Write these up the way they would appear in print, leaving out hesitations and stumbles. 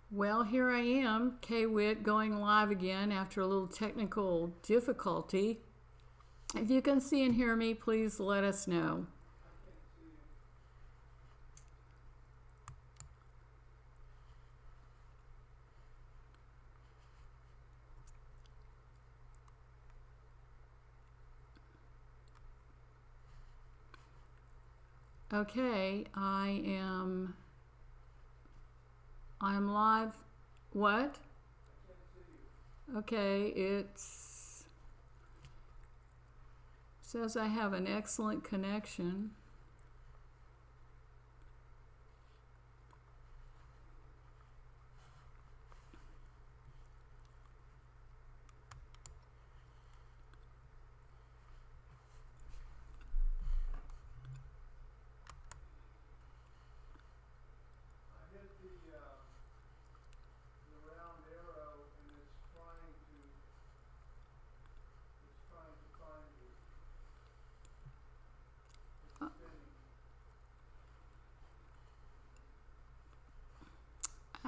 Well, here I am, K-Wit, going live again after a little technical difficulty. If you can see and hear me, please let us know. Okay, I'm live. What? Okay, says I have an excellent connection.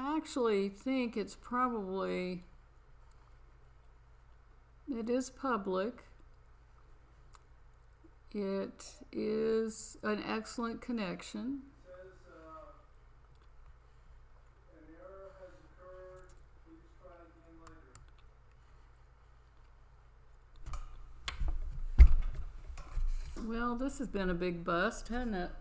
I actually think it is public. It is an excellent connection. It says an error has occurred. Please try again later. Well, this has been a big bust, hasn't it?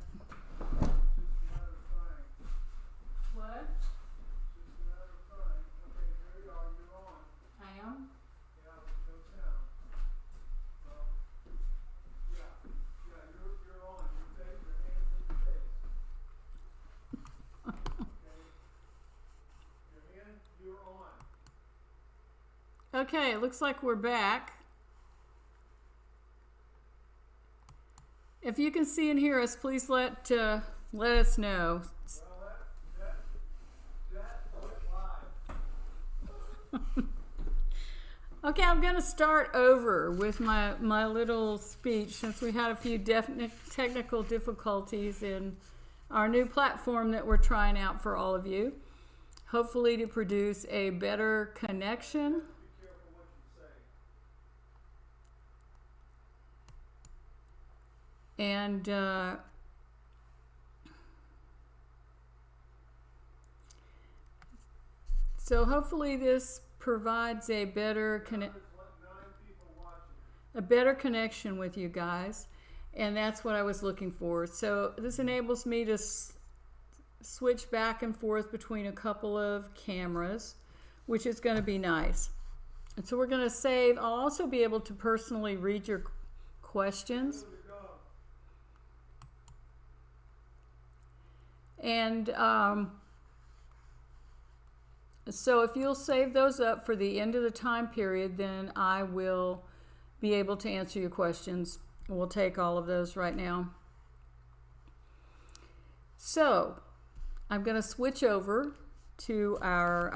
Okay, it looks like we're back. If you can see and hear us, please let us know. Okay, I'm going to start over with my little speech since we had a few technical difficulties in our new platform that we're trying out for all of you. Hopefully to produce a better connection. And so hopefully this provides a better connection with you guys, and that's what I was looking for. So this enables me to switch back and forth between a couple of cameras, which is going to be nice. And so we're going to save. I'll also be able to personally read your questions. And so if you'll save those up for the end of the time period, then I will be able to answer your questions. We'll take all of those right now. So I'm going to switch over to our,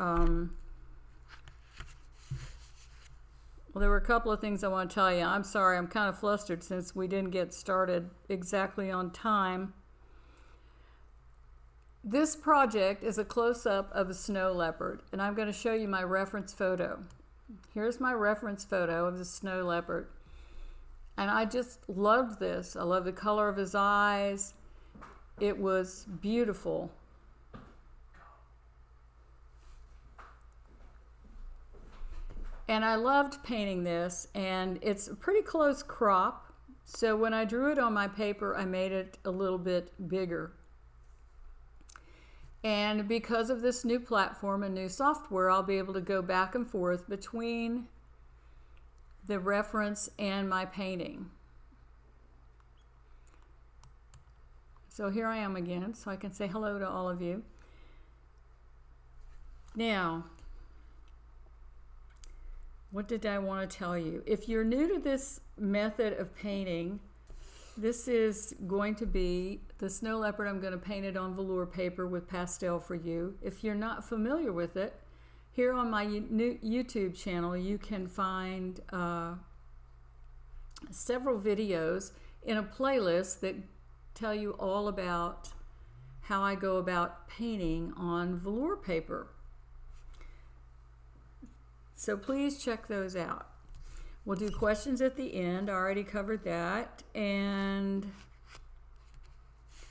well, there were a couple of things I want to tell you. I'm sorry, I'm kind of flustered since we didn't get started exactly on time. This project is a close-up of a snow leopard, and I'm going to show you my reference photo. Here's my reference photo of the snow leopard. And I just loved this. I love the color of his eyes. It was beautiful. And I loved painting this, and it's a pretty close crop. So when I drew it on my paper, I made it a little bit bigger. And because of this new platform and new software, I'll be able to go back and forth between the reference and my painting. So here I am again, so I can say hello to all of you. Now, what did I want to tell you? If you're new to this method of painting, this is going to be the snow leopard. I'm going to paint it on velour paper with pastel for you. If you're not familiar with it, here on my new YouTube channel, you can find several videos in a playlist that tell you all about how I go about painting on velour paper. So please check those out. We'll do questions at the end. I already covered that. And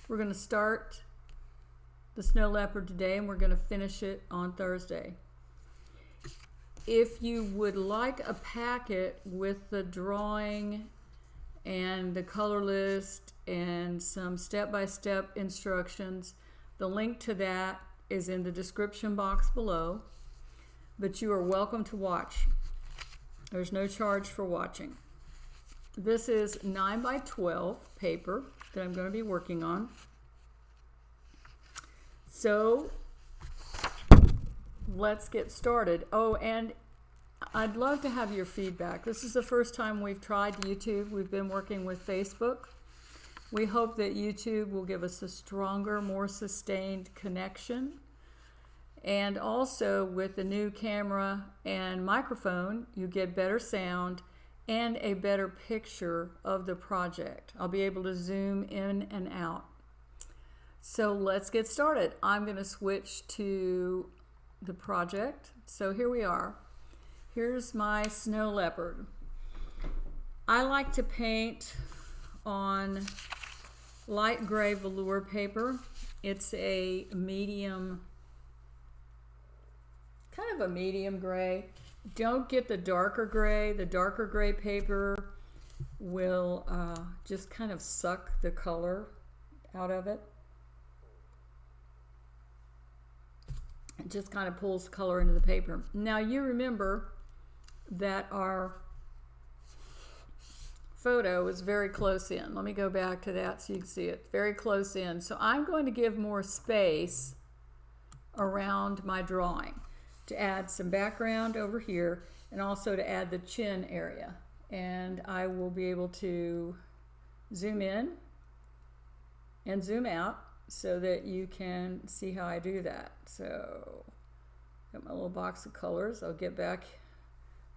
we're going to start the snow leopard today, and we're going to finish it on Thursday. If you would like a packet with the drawing and the color list and some step-by-step instructions, the link to that is in the description box below. But you are welcome to watch. There's no charge for watching. This is 9x12 paper that I'm going to be working on. So let's get started. Oh, and I'd love to have your feedback. This is the first time we've tried YouTube. We've been working with Facebook. We hope that YouTube will give us a stronger, more sustained connection. And also with the new camera and microphone, you get better sound and a better picture of the project. I'll be able to zoom in and out. So let's get started. I'm going to switch to the project. So here we are. Here's my snow leopard. I like to paint on light gray velour paper. It's a medium, kind of a medium gray. Don't get the darker gray. The darker gray paper will just kind of suck the color out of it. It just kind of pulls color into the paper. Now you remember that our photo is very close in. Let me go back to that so you can see it. Very close in. So I'm going to give more space around my drawing to add some background over here and also to add the chin area. And I will be able to zoom in and zoom out so that you can see how I do that. So got my little box of colors. I'll get back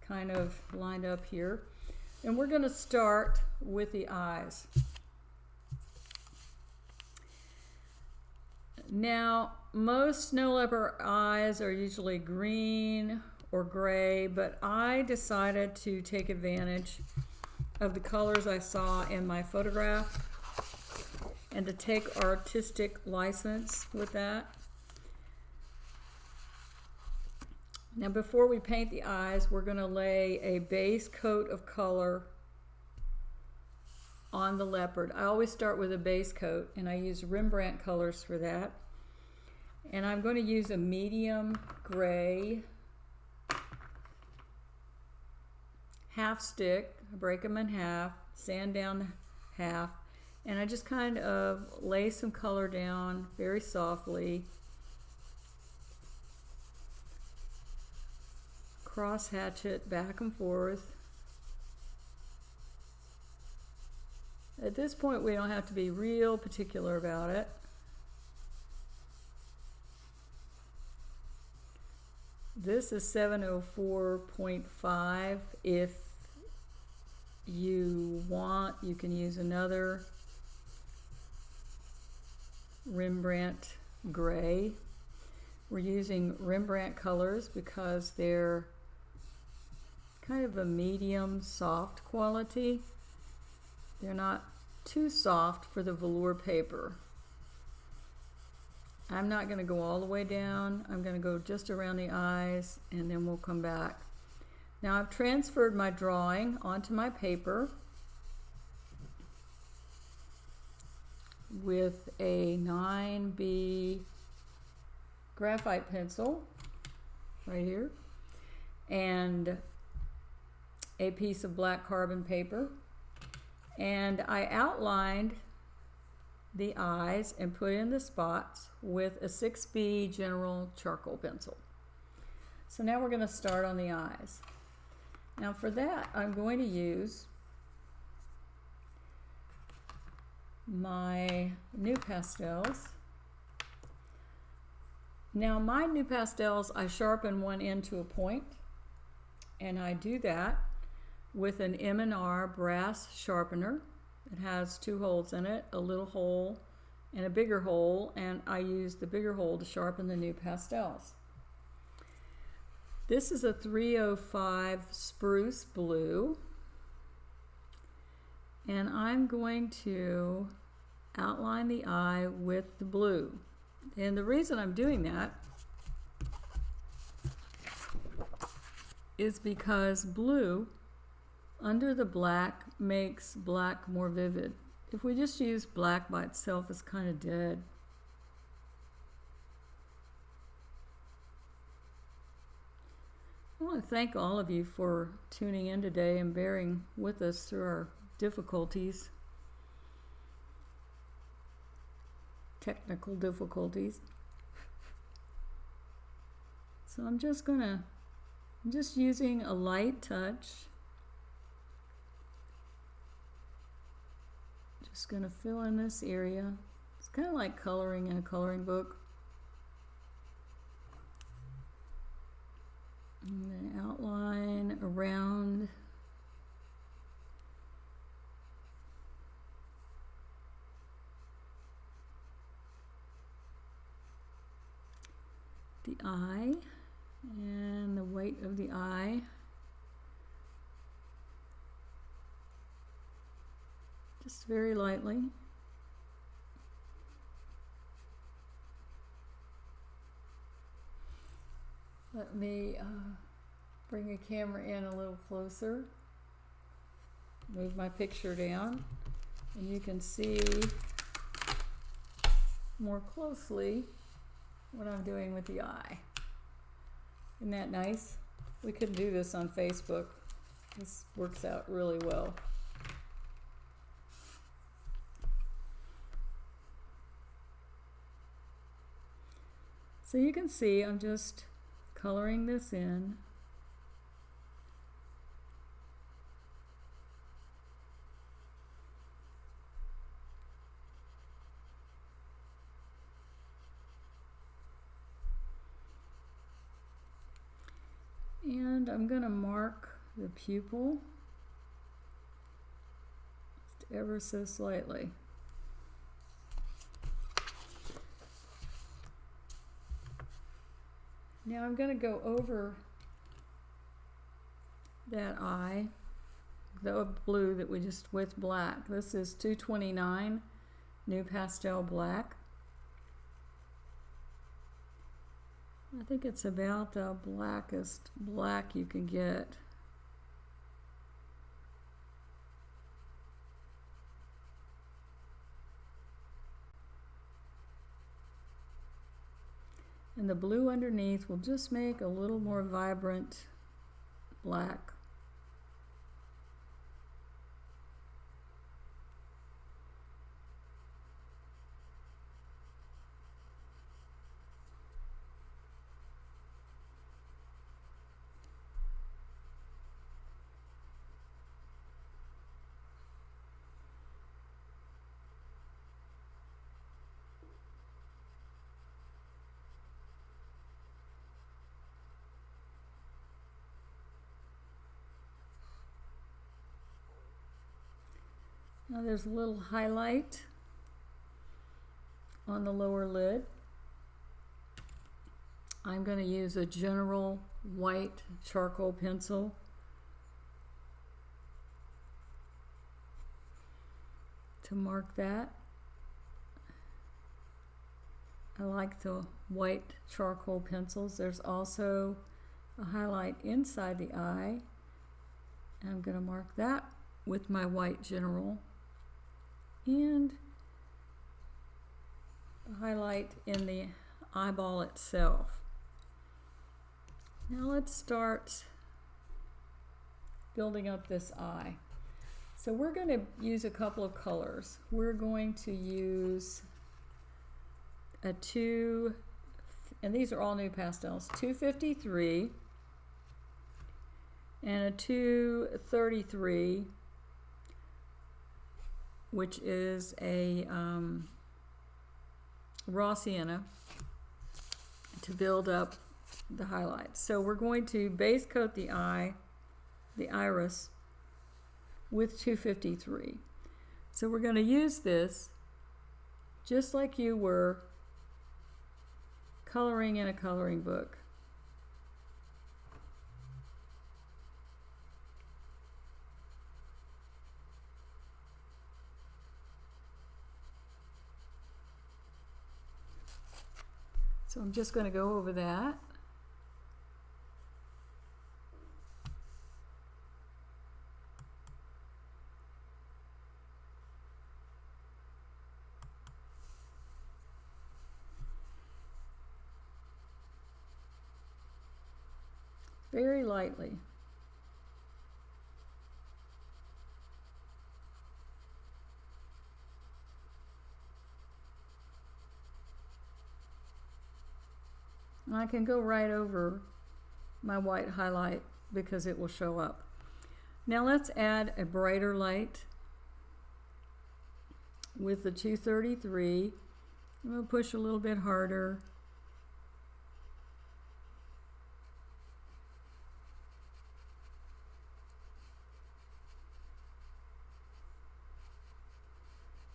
kind of lined up here. And we're going to start with the eyes. Now, most snow leopard eyes are usually green or gray, but I decided to take advantage of the colors I saw in my photograph and to take artistic license with that. Now before we paint the eyes, we're going to lay a base coat of color on the leopard. I always start with a base coat, and I use Rembrandt colors for that. And I'm going to use a medium gray half stick, break them in half, sand down half, and I just kind of lay some color down very softly. Cross hatch it back and forth. At this point, we don't have to be real particular about it. This is 704.5. If you want, you can use another Rembrandt gray. We're using Rembrandt colors because they're kind of a medium soft quality. They're not too soft for the velour paper. I'm not going to go all the way down. I'm going to go just around the eyes, and then we'll come back. Now I've transferred my drawing onto my paper with a 9B graphite pencil right here and a piece of black carbon paper, and I outlined the eyes and put in the spots with a 6B general charcoal pencil. So now we're going to start on the eyes. Now for that, I'm going to use my new pastels. Now my new pastels, I sharpen one end to a point, and I do that with an M&R brass sharpener. It has two holes in it, a little hole and a bigger hole, and I use the bigger hole to sharpen the new pastels. This is a 305 spruce blue, and I'm going to outline the eye with the blue. And the reason I'm doing that is because blue under the black makes black more vivid. If we just use black by itself, it's kind of dead. I want to thank all of you for tuning in today and bearing with us through our difficulties, technical difficulties. So I'm just using a light touch. Just gonna fill in this area. It's kind of like coloring in a coloring book. And then outline around the eye and the weight of the eye. Just very lightly. Let me bring the camera in a little closer. Move my picture down, and you can see more closely what I'm doing with the eye. Isn't that nice? We could do this on Facebook. This works out really well. So you can see I'm just coloring this in. And I'm going to mark the pupil just ever so slightly. Now I'm going to go over that eye, the blue that we just with black. This is 229 New Pastel Black. I think it's about the blackest black you can get. And the blue underneath will just make a little more vibrant black. Now there's a little highlight on the lower lid. I'm going to use a general white charcoal pencil to mark that. I like the white charcoal pencils. There's also a highlight inside the eye. I'm going to mark that with my white general. And a highlight in the eyeball itself. Now let's start building up this eye. So we're going to use a couple of colors. We're going to use a and these are all new pastels, 253 and a 233, which is a raw sienna, to build up the highlights. So we're going to base coat the eye, the iris, with 253. So we're going to use this just like you were coloring in a coloring book. just going to go over that. Very lightly. I can go right over my white highlight because it will show up. Now let's add a brighter light with the 233. I'm going to push a little bit harder.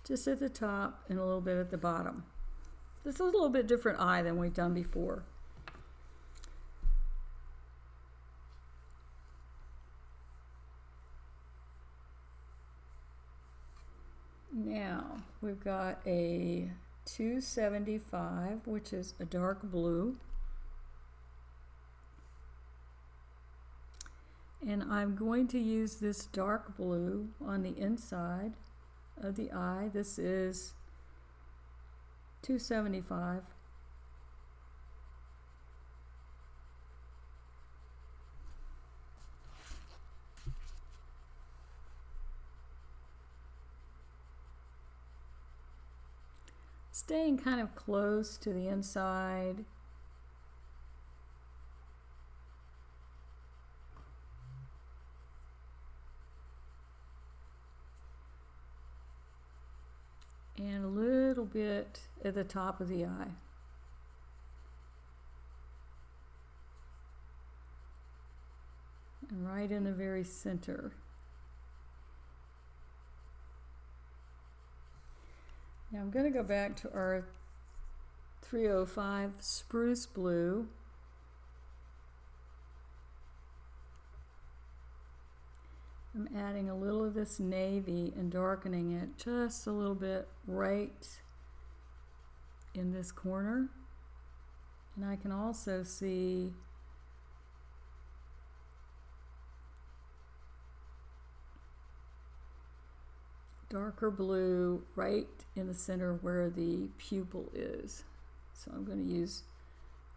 Just at the top and a little bit at the bottom. This is a little bit different eye than we've done before. Now we've got a 275, which is a dark blue. And I'm going to use this dark blue on the inside of the eye. This is 275. Staying kind of close to the inside. And a little bit at the top of the eye. And right in the very center. Now I'm going to go back to our 305 spruce blue. I'm adding a little of this navy and darkening it just a little bit right in this corner. And I can also see darker blue right in the center where the pupil is. So I'm going to use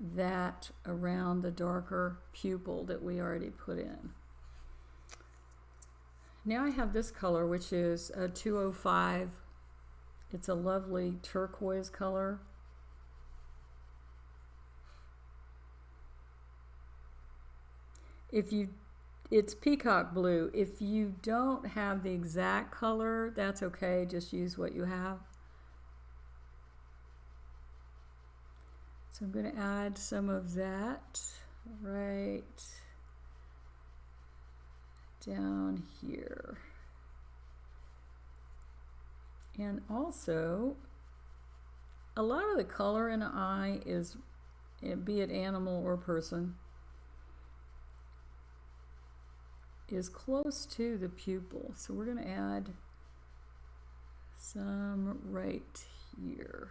that around the darker pupil that we already put in. Now I have this color, which is a 205. It's a lovely turquoise color. It's peacock blue. If you don't have the exact color, that's okay. Just use what you have. So I'm going to add some of that right down here. And also, a lot of the color in the eye is, be it animal or person, is close to the pupil. So we're going to add some right here.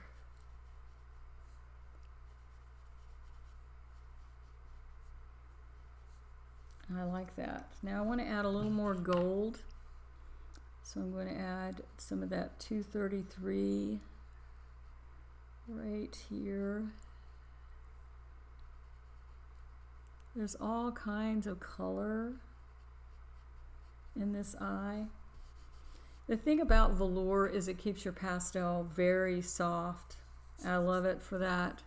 I like that. Now I want to add a little more gold. So I'm going to add some of that 233 right here. There's all kinds of color in this eye. The thing about velour is it keeps your pastel very soft. I love it for that.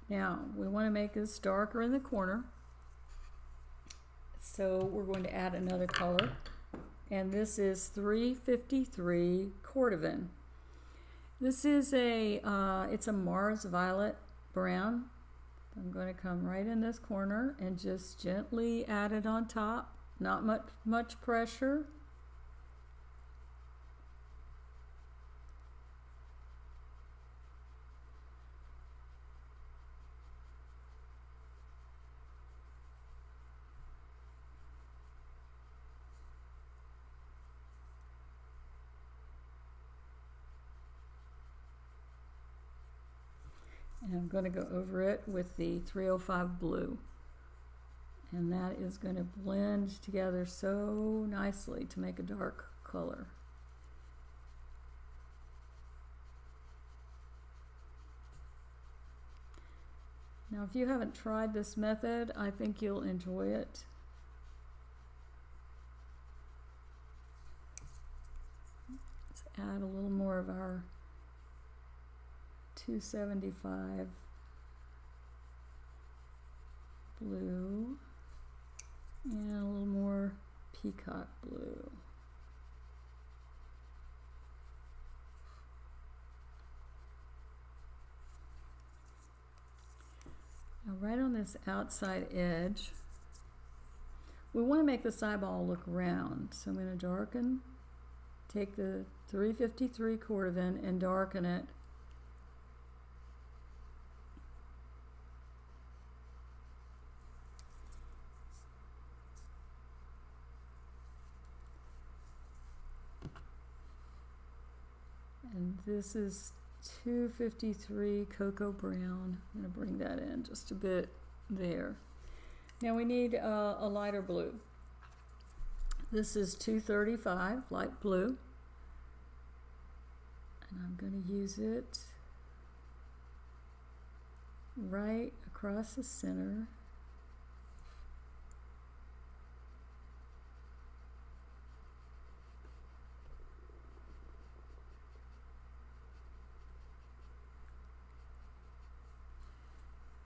Now we want to make this darker in the corner. So we're going to add another color, and this is 353 Cordovan. This is it's a Mars Violet brown. I'm going to come right in this corner and just gently add it on top. Not much pressure. And I'm going to go over it with the 305 blue. And that is going to blend together so nicely to make a dark color. Now, if you haven't tried this method, I think you'll enjoy it. Let's add a little more of our 275 blue and a little more peacock blue. Now right on this outside edge, we want to make this eyeball look round. So I'm going to darken, take the 353 Cordovan and darken it. And this is 253 Cocoa Brown. I'm going to bring that in just a bit there. Now we need a lighter blue. This is 235 light blue. And I'm going to use it right across the center.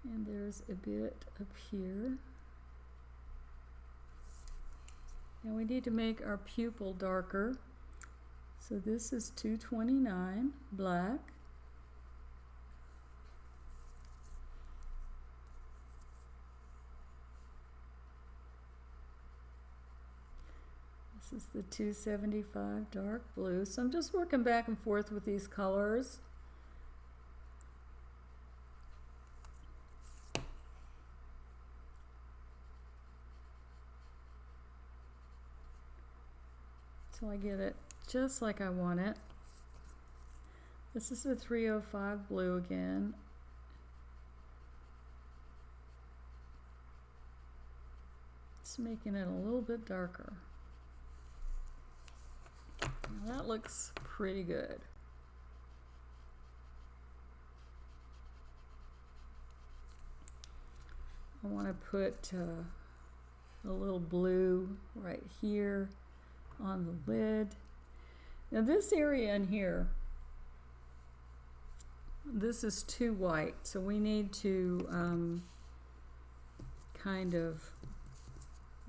And there's a bit up here. Now we need to make our pupil darker. So this is 229 black. This is the 275 dark blue. So I'm just working back and forth with these colors. Till I get it just like I want it. This is the 305 blue again. It's making it a little bit darker. Now that looks pretty good. I want to put a little blue right here on the lid. Now this area in here, this is too white, so we need to kind of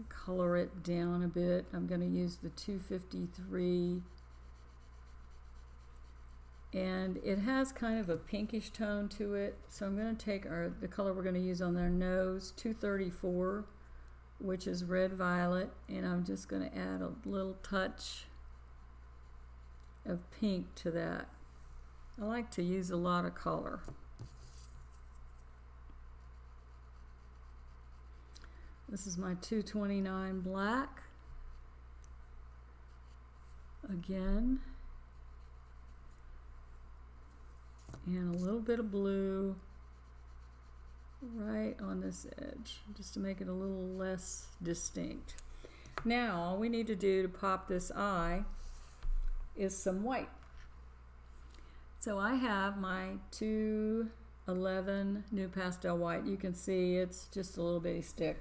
color it down a bit. I'm going to use the 253, and it has kind of a pinkish tone to it, so I'm going to take the color we're going to use on their nose, 234, which is red violet, and I'm just going to add a little touch of pink to that. I like to use a lot of color. This is my 229 black. Again. And a little bit of blue right on this edge, just to make it a little less distinct. Now all we need to do to pop this eye is some white. So I have my 211 new pastel white. You can see it's just a little bitty stick.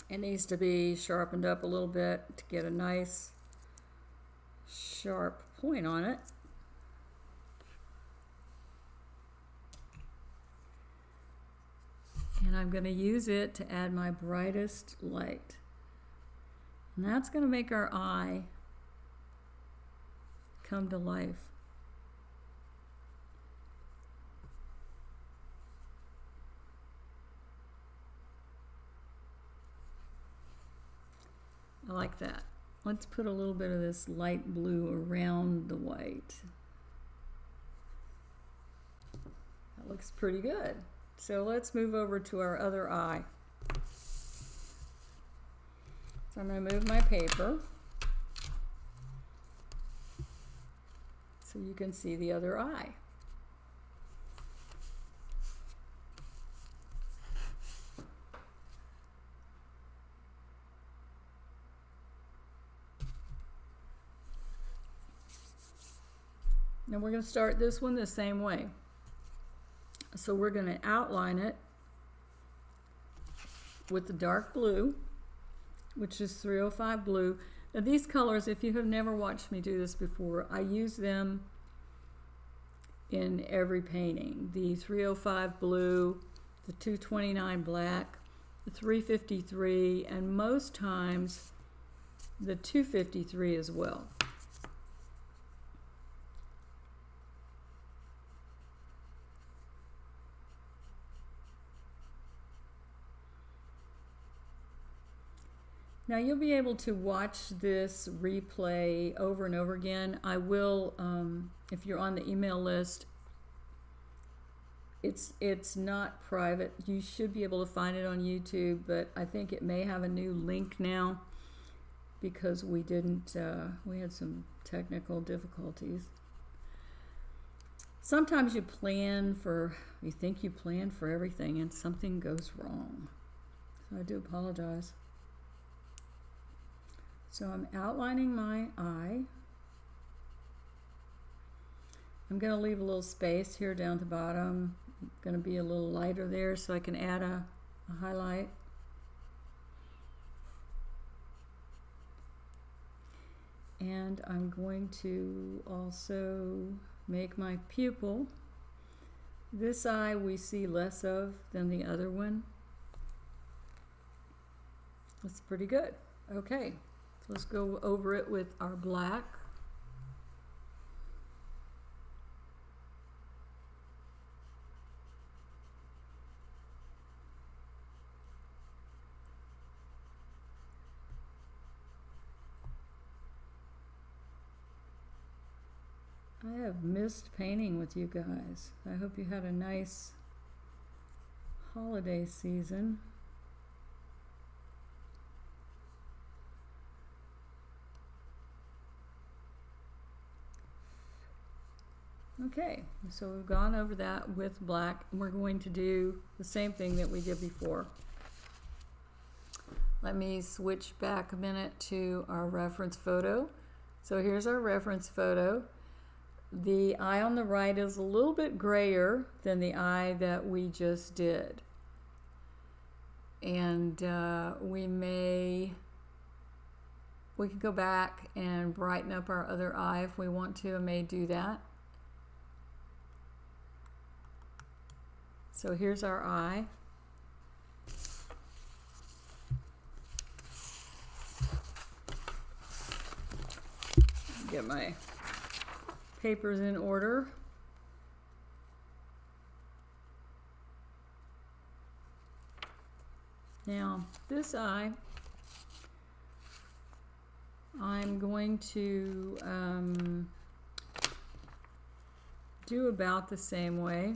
It needs to be sharpened up a little bit to get a nice sharp point on it. And I'm going to use it to add my brightest light. And that's going to make our eye come to life. I like that. Let's put a little bit of this light blue around the white. That looks pretty good. So let's move over to our other eye. So I'm going to move my paper so you can see the other eye. Now we're going to start this one the same way. So we're going to outline it with the dark blue, which is 305 blue. Now these colors, if you have never watched me do this before, I use them in every painting. The 305 blue, the 229 black, the 353, and most times the 253 as well. Now you'll be able to watch this replay over and over again. I will, if you're on the email list, it's not private. You should be able to find it on YouTube, but I think it may have a new link now because we didn't, we had some technical difficulties. Sometimes you think you plan for everything and something goes wrong. So I do apologize. So I'm outlining my eye. I'm going to leave a little space here down at the bottom. I'm going to be a little lighter there so I can add a highlight. And I'm going to also make my pupil. This eye we see less of than the other one. That's pretty good. Okay. Let's go over it with our black. I have missed painting with you guys. I hope you had a nice holiday season. Okay, so we've gone over that with black, and we're going to do the same thing that we did before. Let me switch back a minute to our reference photo. So here's our reference photo. The eye on the right is a little bit grayer than the eye that we just did. And we could go back and brighten up our other eye if we want to. I may do that. So here's our eye. Get my papers in order. Now, this eye, I'm going to do about the same way.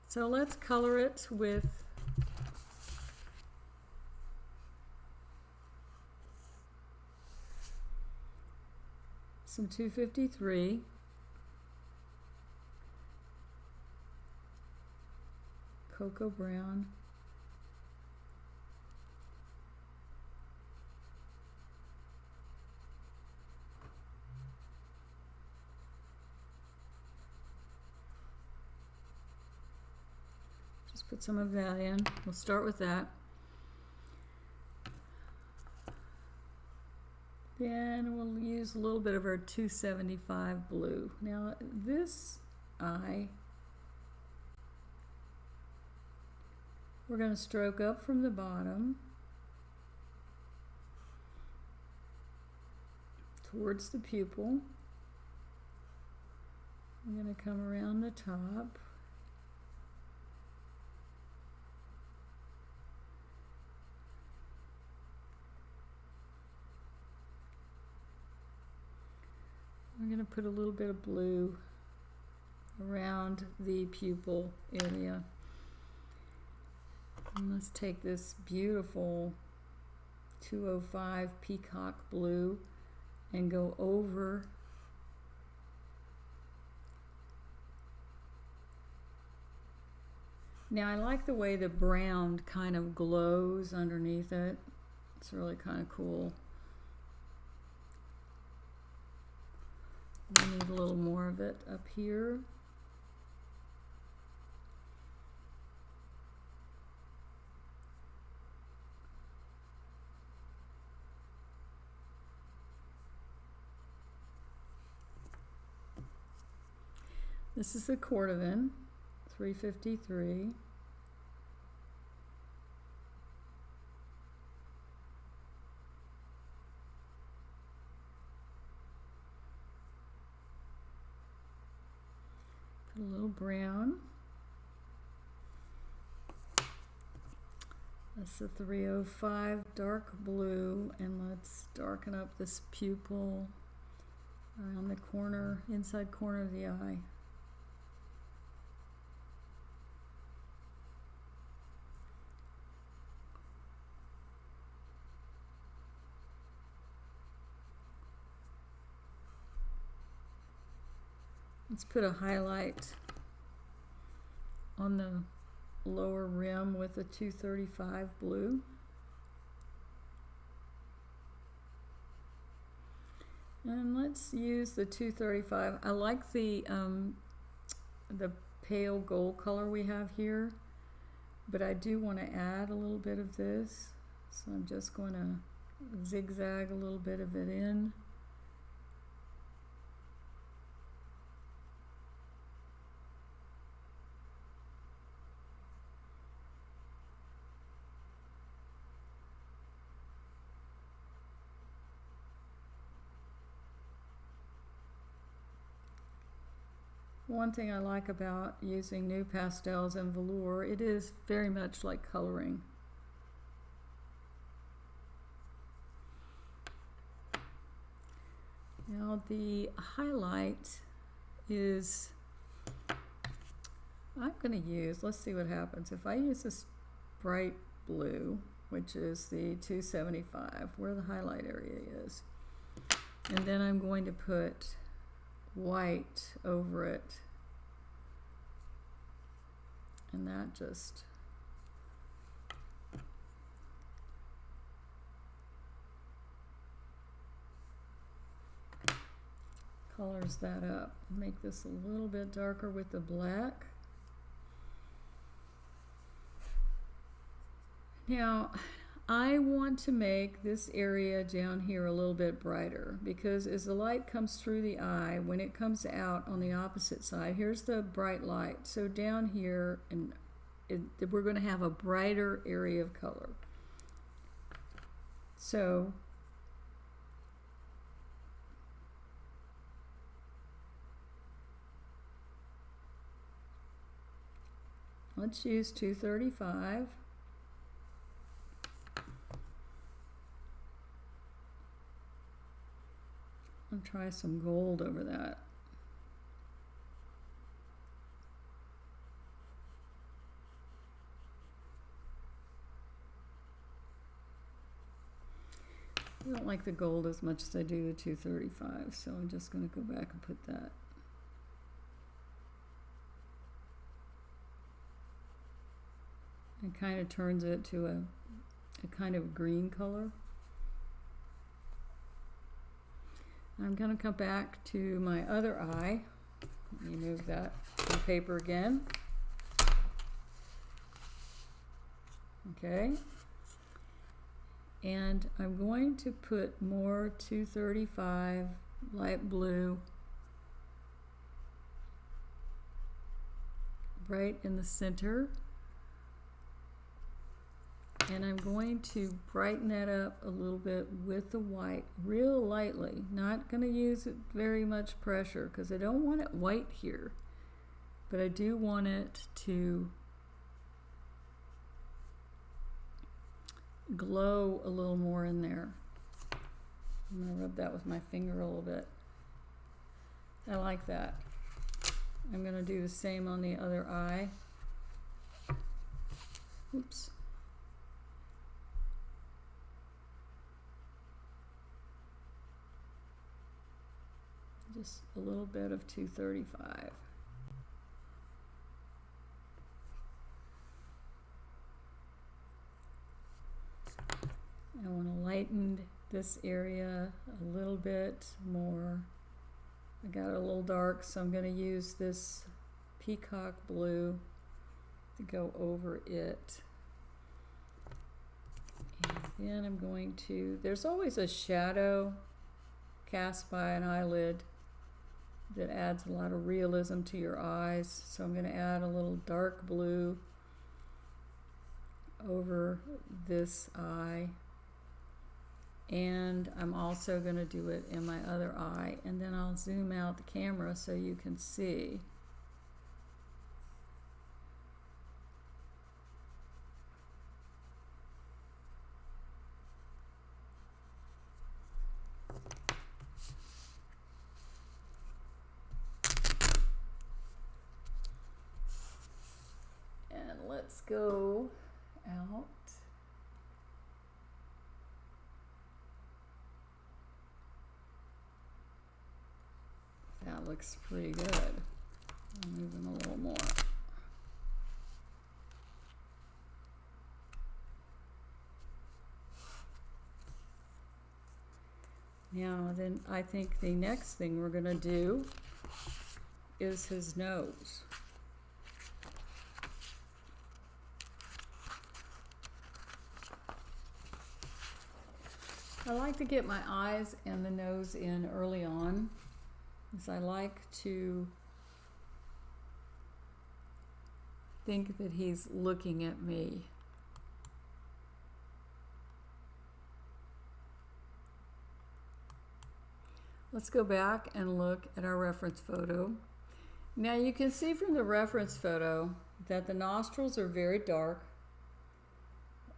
So let's color it with some 253, cocoa brown, just put some of that in. We'll start with that. Then we'll use a little bit of our 275 blue. Now this eye, we're going to stroke up from the bottom towards the pupil. I'm going to come around the top. We're going to put a little bit of blue around the pupil area. And let's take this beautiful 205 peacock blue and go over now. I like the way the brown kind of glows underneath it. It's really kind of cool. need a little more of it up here. This is the cordovan, 353. Put a little brown. That's the 305 dark blue, and let's darken up this pupil around the corner, inside corner of the eye. Let's put a highlight on the lower rim with a 235 blue. And let's use the 235. I like the pale gold color we have here, but I do want to add a little bit of this. So I'm just going to zigzag a little bit of it in. One thing I like about using new pastels and velour, it is very much like coloring. Now the highlight is, I'm going to use, let's see what happens. If I use this bright blue, which is the 275, where the highlight area is, and then I'm going to put white over it, and that just colors that up. Make this a little bit darker with the black. Now I want to make this area down here a little bit brighter, because as the light comes through the eye, when it comes out on the opposite side, here's the bright light. So down here, and we're going to have a brighter area of color. So let's use 235. I'll try some gold over that. I don't like the gold as much as I do the 235, so I'm just going to go back and put that. It kind of turns it to a kind of green color. I'm going to come back to my other eye. Let me move that to the paper again. Okay. And I'm going to put more 235 light blue right in the center. And I'm going to brighten that up a little bit with the white, real lightly. Not going to use it very much pressure, because I don't want it white here, but I do want it to glow a little more in there. I'm going to rub that with my finger a little bit. I like that. I'm going to do the same on the other eye. Oops. Just a little bit of 235. I want to lighten this area a little bit more I got it a little dark, so I'm going to use this peacock blue to go over it. And then I'm going to, there's always a shadow cast by an eyelid that adds a lot of realism to your eyes. So I'm going to add a little dark blue over this eye. And I'm also going to do it in my other eye, and then I'll zoom out the camera so you can see. And let's go out. That looks pretty good. I'll move him a little more. Now then, I think the next thing we're going to do is his nose. I like to get my eyes and the nose in early on, because I like to think that he's looking at me. Let's go back and look at our reference photo. Now you can see from the reference photo that the nostrils are very dark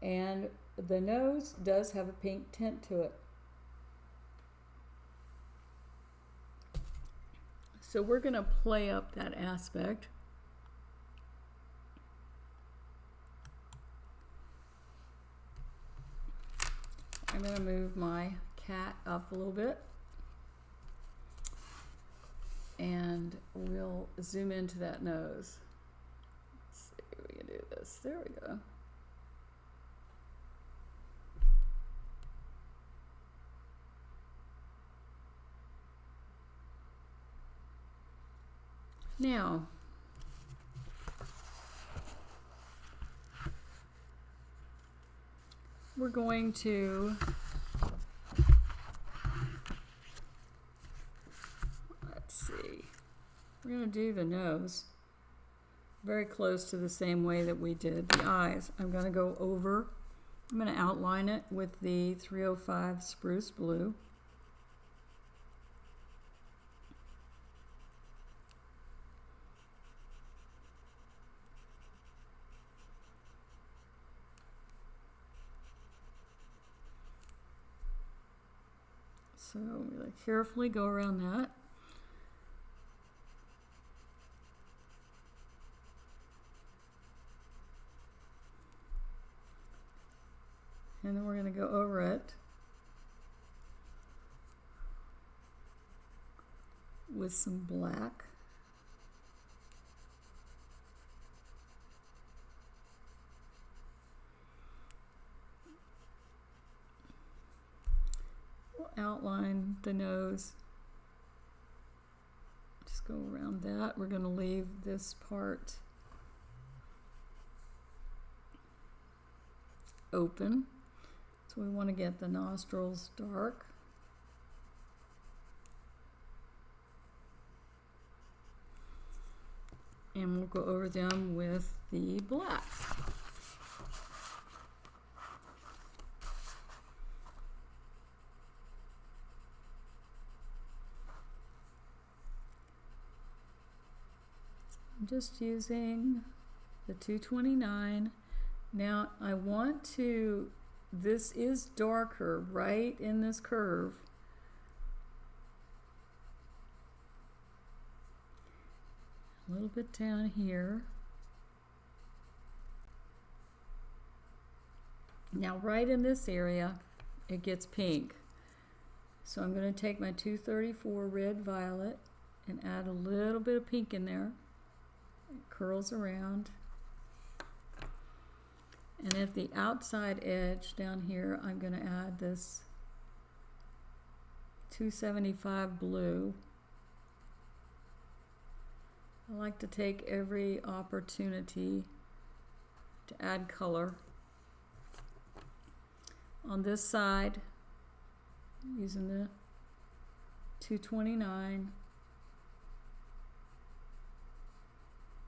and the nose does have a pink tint to it. So we're going to play up that aspect. I'm going to move my cat up a little bit. And we'll zoom into that nose. Let's see if we can do this. There we go. Now, we're going to we're going to do the nose very close to the same way that we did the eyes. I'm going to go over, I'm going to outline it with the 305 spruce blue. So I'm going to carefully go around that. And then we're going to go over it with some black. We'll outline the nose. Just go around that. We're going to leave this part open. So we want to get the nostrils dark. And we'll go over them with the black. I'm just using the 229. Now I want to, this is darker right in this curve. A little bit down here. Now right in this area it gets pink. So I'm going to take my 234 red violet and add a little bit of pink in there. It curls around. And at the outside edge down here, I'm going to add this 275 blue. I like to take every opportunity to add color. On this side, using the 229,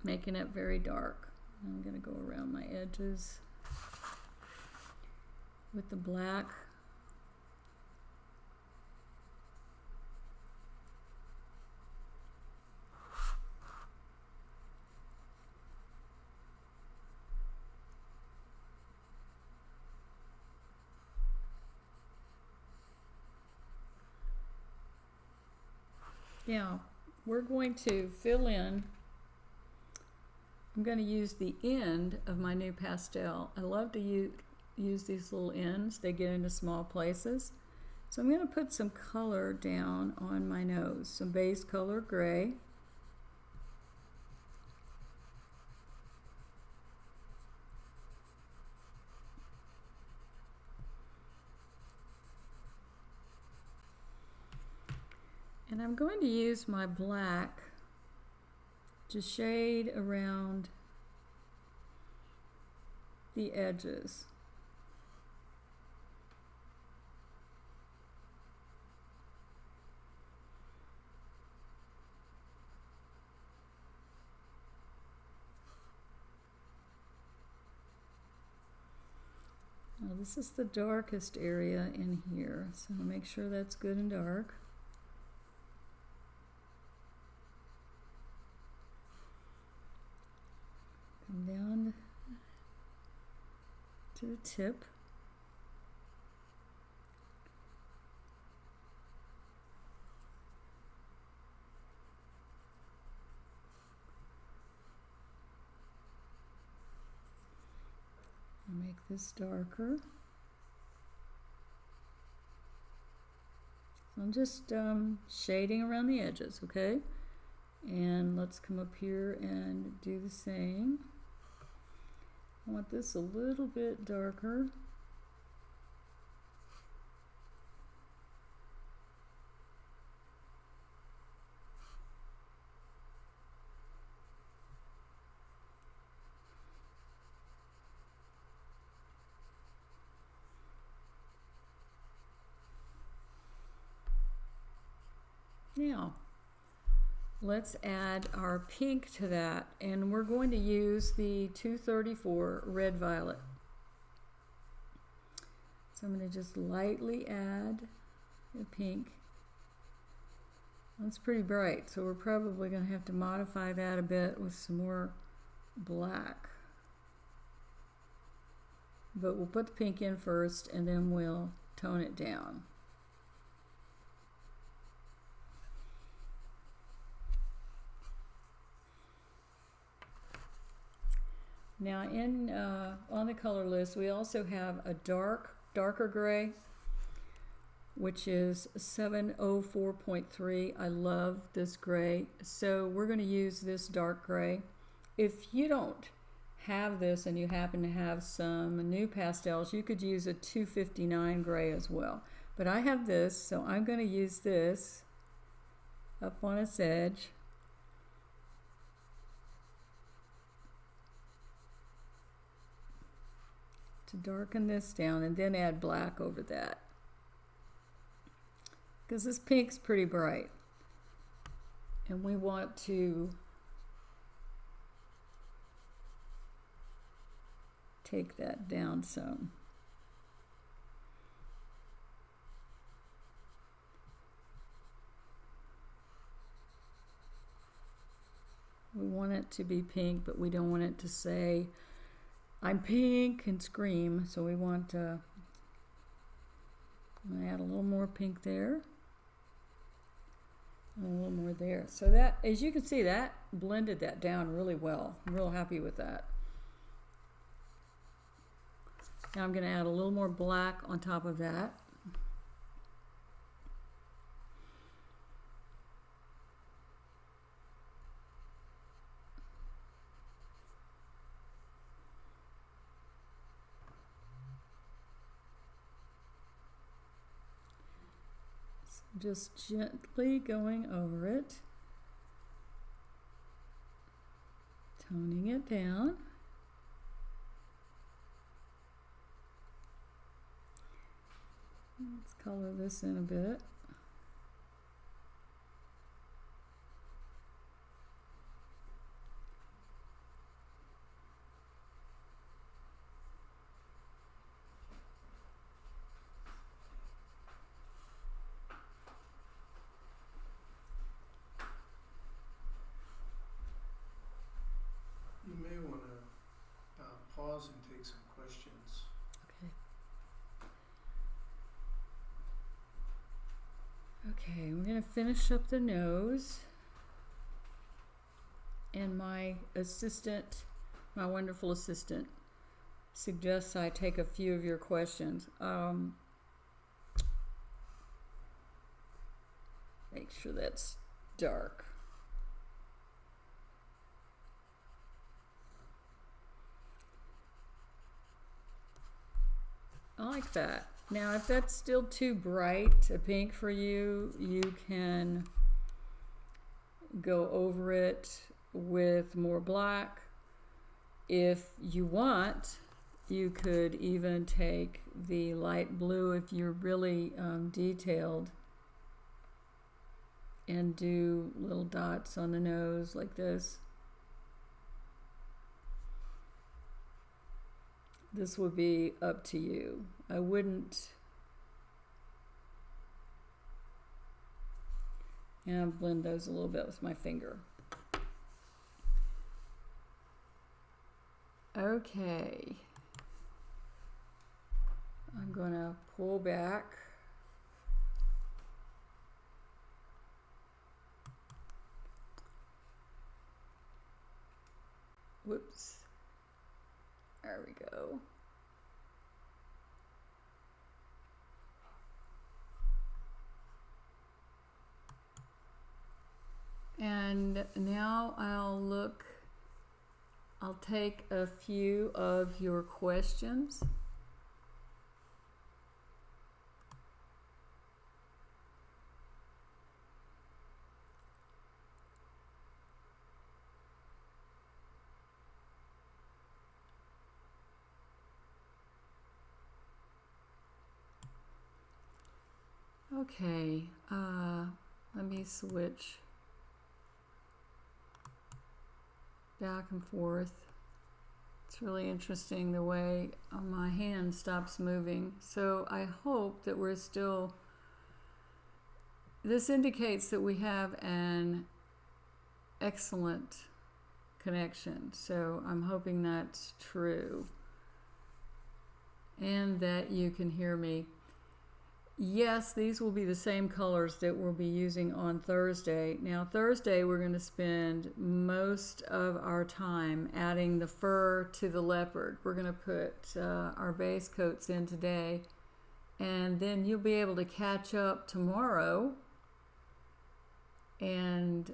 making it very dark. I'm going to go around my edges with the black. Now, we're going to fill in. I'm going to use the end of my new pastel. I love to use these little ends. They get into small places. So I'm going to put some color down on my nose, some base color gray. And I'm going to use my black to shade around the edges. Now this is the darkest area in here, so make sure that's good and dark. Come down to the tip. Make this darker. So I'm just shading around the edges, okay? And let's come up here and do the same. I want this a little bit darker. Now, let's add our pink to that, and we're going to use the 234 Red Violet. So I'm going to just lightly add the pink. That's pretty bright, so we're probably going to have to modify that a bit with some more black. But we'll put the pink in first, and then we'll tone it down. Now on the color list, we also have a darker gray, which is 704.3. I love this gray, so we're going to use this dark gray. If you don't have this and you happen to have some new pastels, you could use a 259 gray as well. But I have this, so I'm going to use this up on its edge. To darken this down, and then add black over that, because this pink's pretty bright and we want to take that down some. We want it to be pink, but we don't want it to say I'm pink and scream, so we want to add a little more pink there, and a little more there. So that, as you can see, that blended that down really well. I'm real happy with that. Now I'm going to add a little more black on top of that. Just gently going over it. Toning it down. Let's color this in a bit. You may want to pause and take some questions. Okay, we're going to finish up the nose. And my assistant, my wonderful assistant, suggests I take a few of your questions. Make sure that's dark. I like that. Now, if that's still too bright a pink for you, you can go over it with more black. If you want, you could even take the light blue if you're really detailed and do little dots on the nose like this. This would be up to you. I wouldn't. And I'll blend those a little bit with my finger. Okay. I'm going to pull back. Whoops. There we go. And now I'll take a few of your questions. Okay, let me switch back and forth. It's really interesting the way my hand stops moving. So I hope that we're still, this indicates that we have an excellent connection. So I'm hoping that's true and that you can hear me. Yes, these will be the same colors that we'll be using on Thursday. Now, Thursday, we're going to spend most of our time adding the fur to the leopard. We're going to put our base coats in today, and then you'll be able to catch up tomorrow and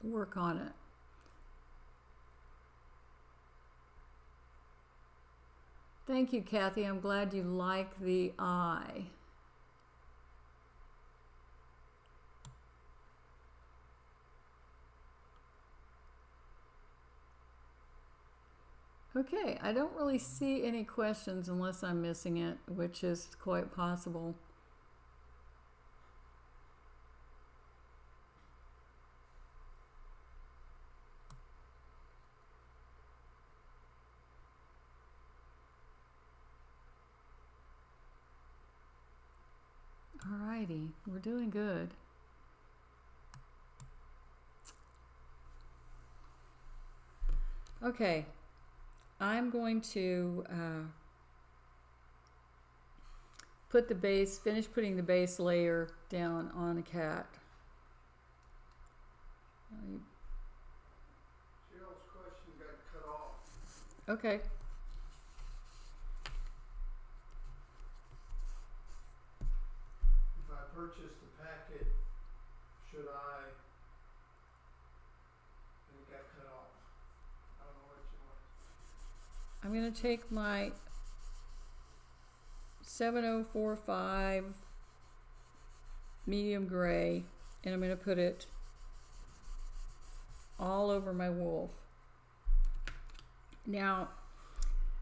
work on it. Thank you, Kathy. I'm glad you like the eye. Okay, I don't really see any questions unless I'm missing it, which is quite possible. Alrighty, we're doing good. Okay, I'm going to finish putting the base layer down on a cat. Cheryl's question got cut off. Okay. If I purchased the packet, should I? And it got cut off. I don't know what you want. I'm going to take my 7045 medium gray and I'm going to put it over my wolf. Now,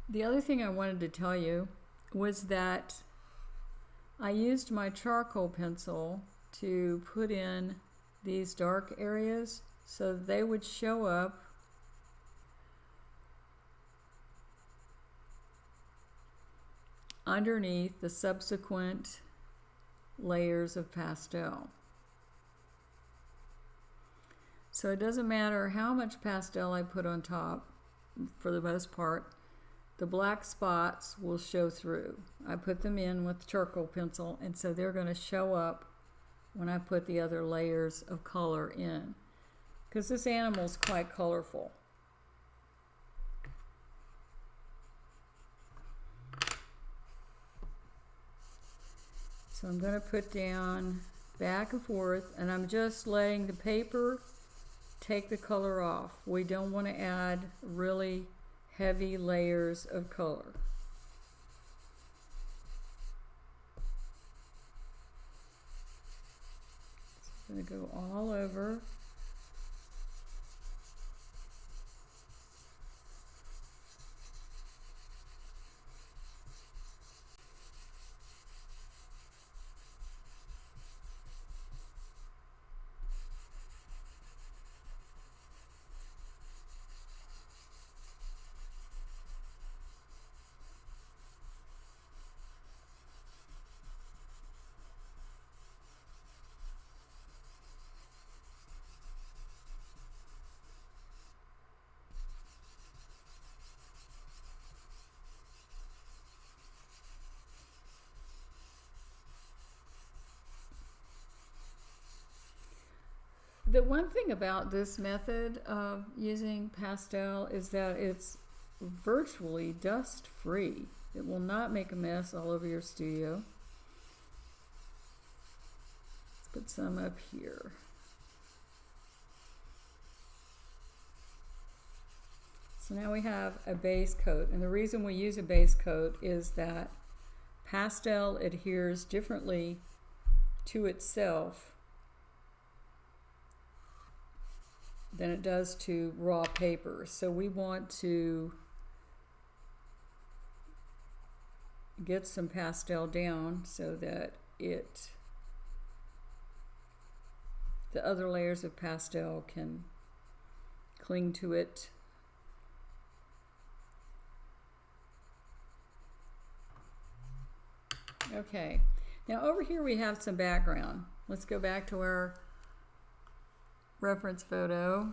the other thing I wanted to tell you was that I used my charcoal pencil to put in these dark areas so they would show up underneath the subsequent layers of pastel. So it doesn't matter how much pastel I put on top, for the most part, the black spots will show through. I put them in with charcoal pencil, and so they're going to show up when I put the other layers of color in, because this animal is quite colorful. So I'm going to put down back and forth, and I'm just letting the paper take the color off. We don't want to add really heavy layers of color. So I'm going to go all over. The one thing about this method of using pastel is that it's virtually dust free. It will not make a mess all over your studio. Let's put some up here. So now we have a base coat, and the reason we use a base coat is that pastel adheres differently to itself than it does to raw paper. So we want to get some pastel down so that the other layers of pastel can cling to it. Okay, now over here we have some background. Let's go back to our reference photo.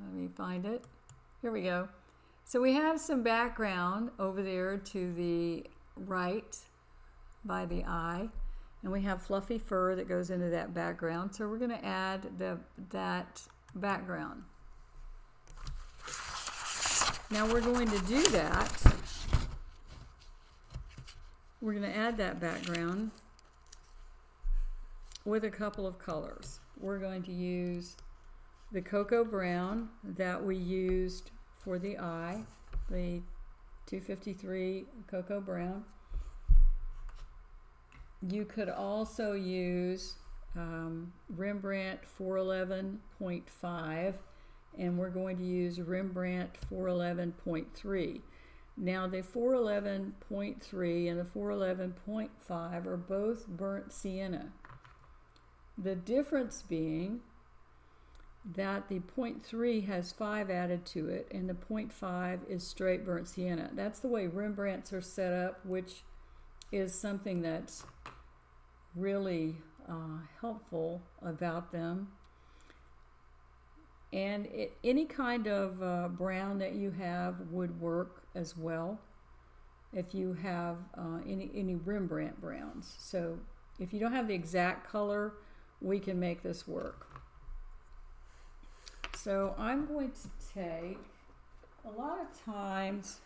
Let me find it. Here we go. So we have some background over there to the right by the eye, and we have fluffy fur that goes into that background. So we're going to add that background. Now we're going to do that. We're going to add that background with a couple of colors. We're going to use the cocoa brown that we used for the eye, the 253 cocoa brown. You could also use Rembrandt 411.5, and we're going to use Rembrandt 411.3. Now the 411.3 and the 411.5 are both burnt sienna. The difference being that the 0.3 has 5 added to it, and the 0.5 is straight burnt sienna. That's the way Rembrandts are set up, which is something that's really helpful about them. And any kind of brown that you have would work as well if you have any Rembrandt browns. So if you don't have the exact color, we can make this work. So I'm going to take, a lot of times,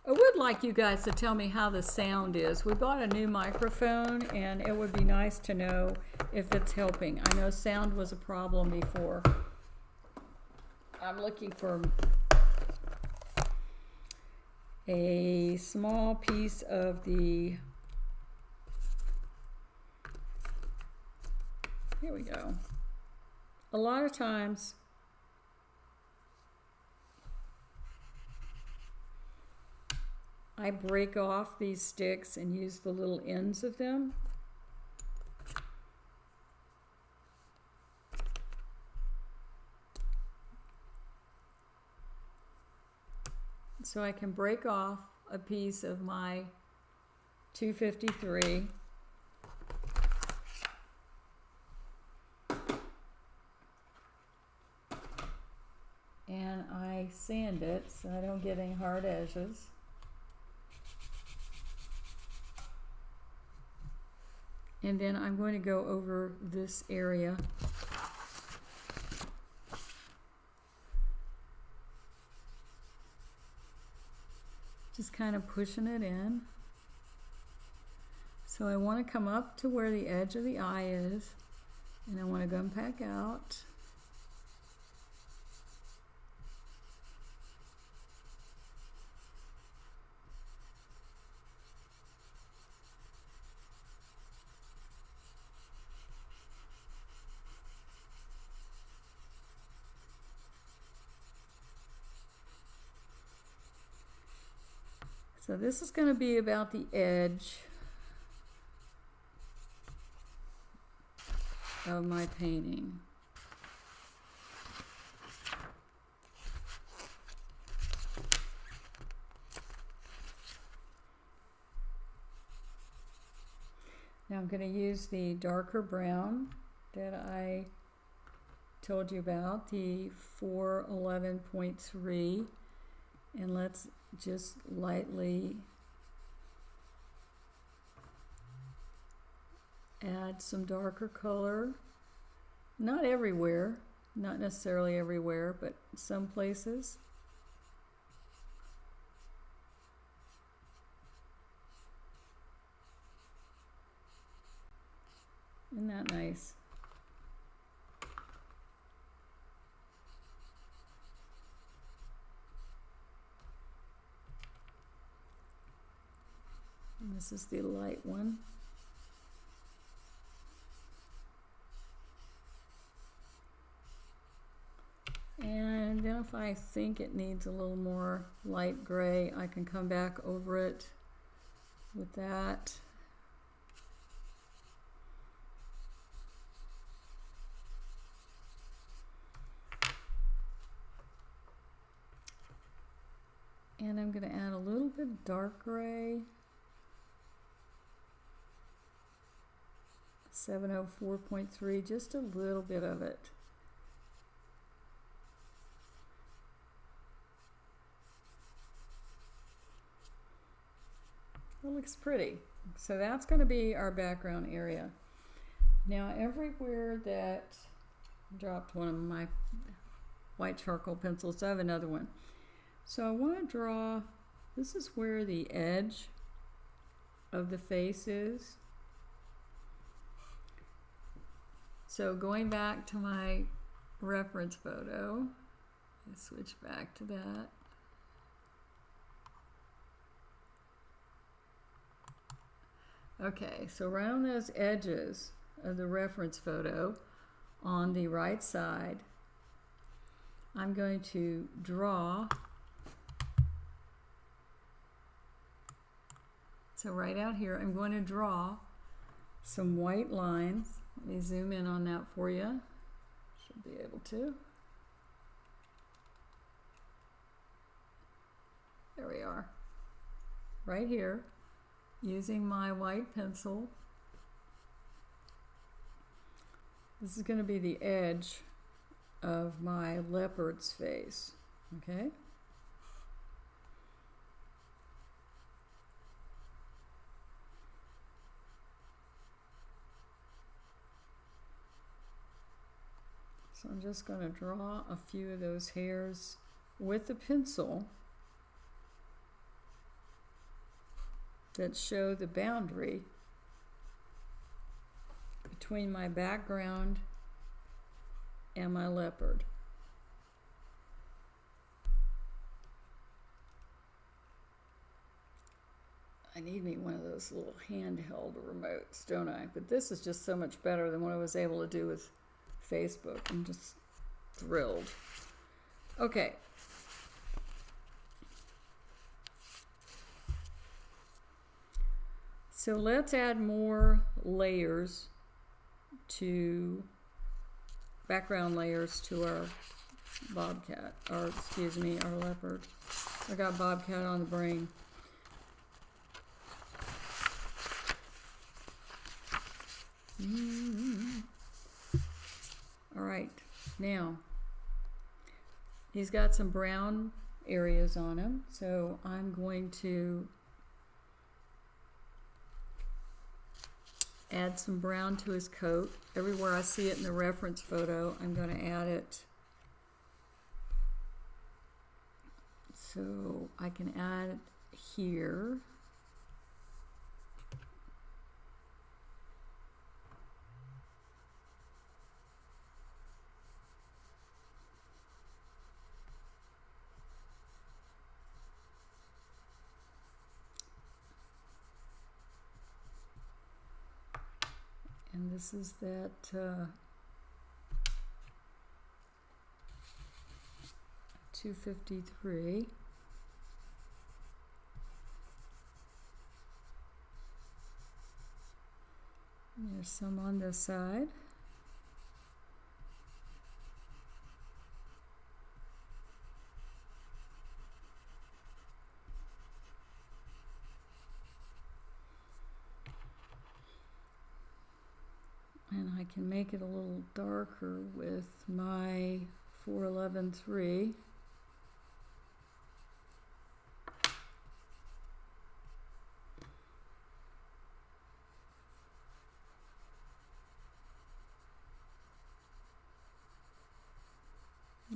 I would like you guys to tell me how the sound is. We bought a new microphone, and it would be nice to know if it's helping. I know sound was a problem before. I'm looking for a small piece of the, here we go. A lot of times I break off these sticks and use the little ends of them. So I can break off a piece of my 253. And I sand it so I don't get any hard edges. And then I'm going to go over this area. Just kind of pushing it in. So I want to come up to where the edge of the eye is, and I want to go back out. So this is going to be about the edge of my painting. Now I'm going to use the darker brown that I told you about, the 411.3, and let's just lightly add some darker color. Not everywhere, not necessarily everywhere, but some places. Isn't that nice? And this is the light one. And then if I think it needs a little more light gray, I can come back over it with that. And I'm going to add a little bit of dark gray. 704.3, just a little bit of it. That looks pretty. So that's going to be our background area. Now everywhere that I dropped one of my white charcoal pencils, I have another one. So I want to draw, this is where the edge of the face is. So going back to my reference photo, I switch back to that. Okay, so right on those edges of the reference photo on the right side, I'm going to draw. So right out here, I'm going to draw some white lines. Let me zoom in on that for you. Should be able to. There we are. Right here, using my white pencil. This is going to be the edge of my leopard's face. Okay? So I'm just going to draw a few of those hairs with the pencil that show the boundary between my background and my leopard. I need me one of those little handheld remotes, don't I? But this is just so much better than what I was able to do with Facebook. I'm just thrilled. Okay. So let's add more layers to, background layers to our bobcat, or excuse me, our leopard. I got bobcat on the brain. All right, now he's got some brown areas on him, so I'm going to add some brown to his coat. Everywhere I see it in the reference photo, I'm going to add it. So I can add it here. And this is that 253. There's some on this side. And I can make it a little darker with my 411-3.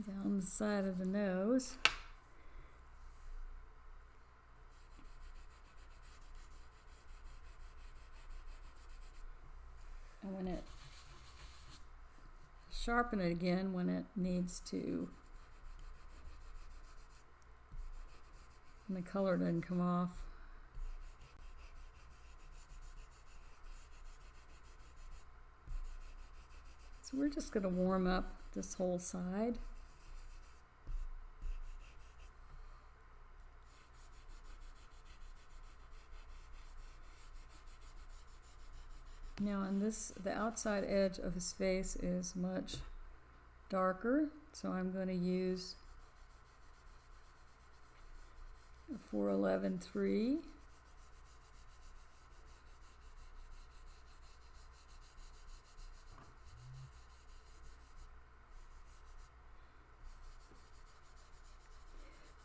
Down the side of the nose. And when it, sharpen it again when it needs to, and the color doesn't come off. So we're just going to warm up this whole side. Now on this, the outside edge of his face is much darker, so I'm going to use a 411-3.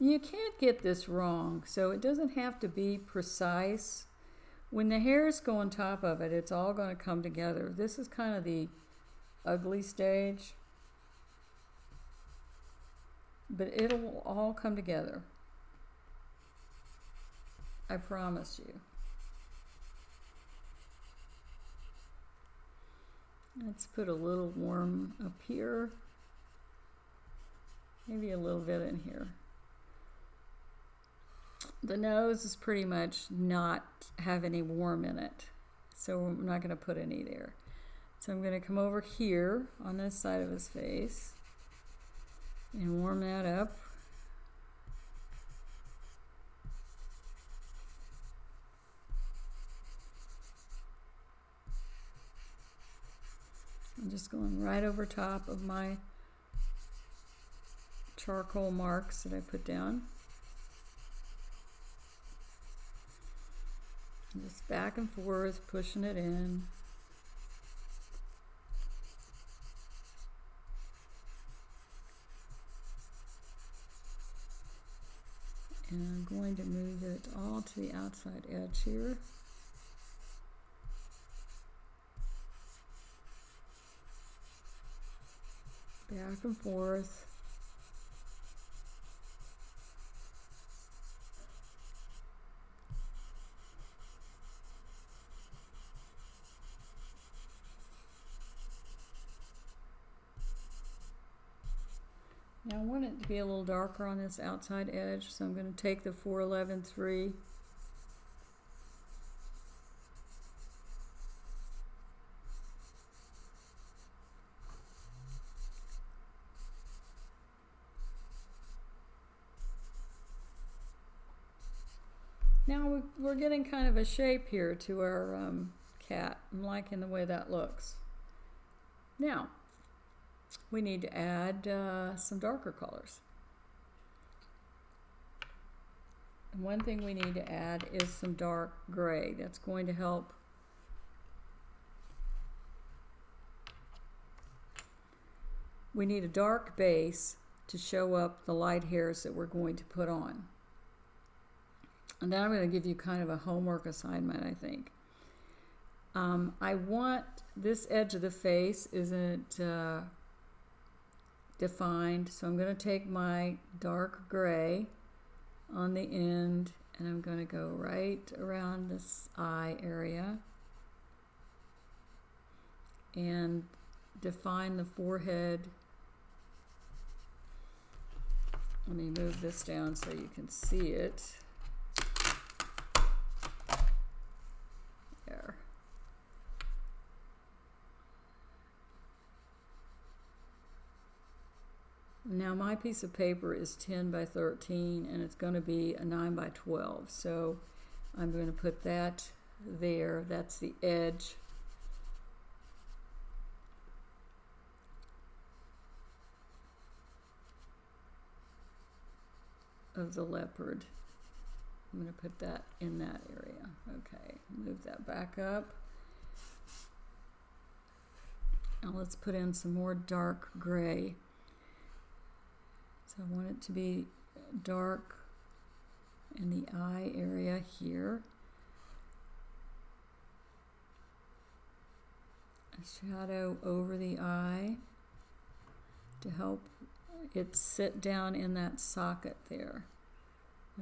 You can't get this wrong, so it doesn't have to be precise. When the hairs go on top of it, it's all going to come together. This is kind of the ugly stage, but it'll all come together. I promise you. Let's put a little warm up here. Maybe a little bit in here. The nose is pretty much not have any warm in it, so I'm not going to put any there. So I'm going to come over here on this side of his face and warm that up. I'm just going right over top of my charcoal marks that I put down. Just back and forth, pushing it in. And I'm going to move it all to the outside edge here. Back and forth. Now I want it to be a little darker on this outside edge, so I'm going to take the 411-3 Now we're getting kind of a shape here to our cat. I'm liking the way that looks. Now, we need to add some darker colors. And one thing we need to add is some dark gray. That's going to help we need a dark base to show up the light hairs that we're going to put on. And then I'm going to give you kind of a homework assignment, I think. I want this edge of the face isn't defined, so I'm going to take my dark gray on the end and I'm going to go right around this eye area and define the forehead. Let me move this down so you can see it. There. Now my piece of paper is 10 by 13 and it's going to be a 9 by 12. So I'm going to put that there. That's the edge. Of the leopard. I'm going to put that in that area. Okay, move that back up. Now let's put in some more dark gray. So I want it to be dark in the eye area here. A shadow over the eye to help it sit down in that socket there.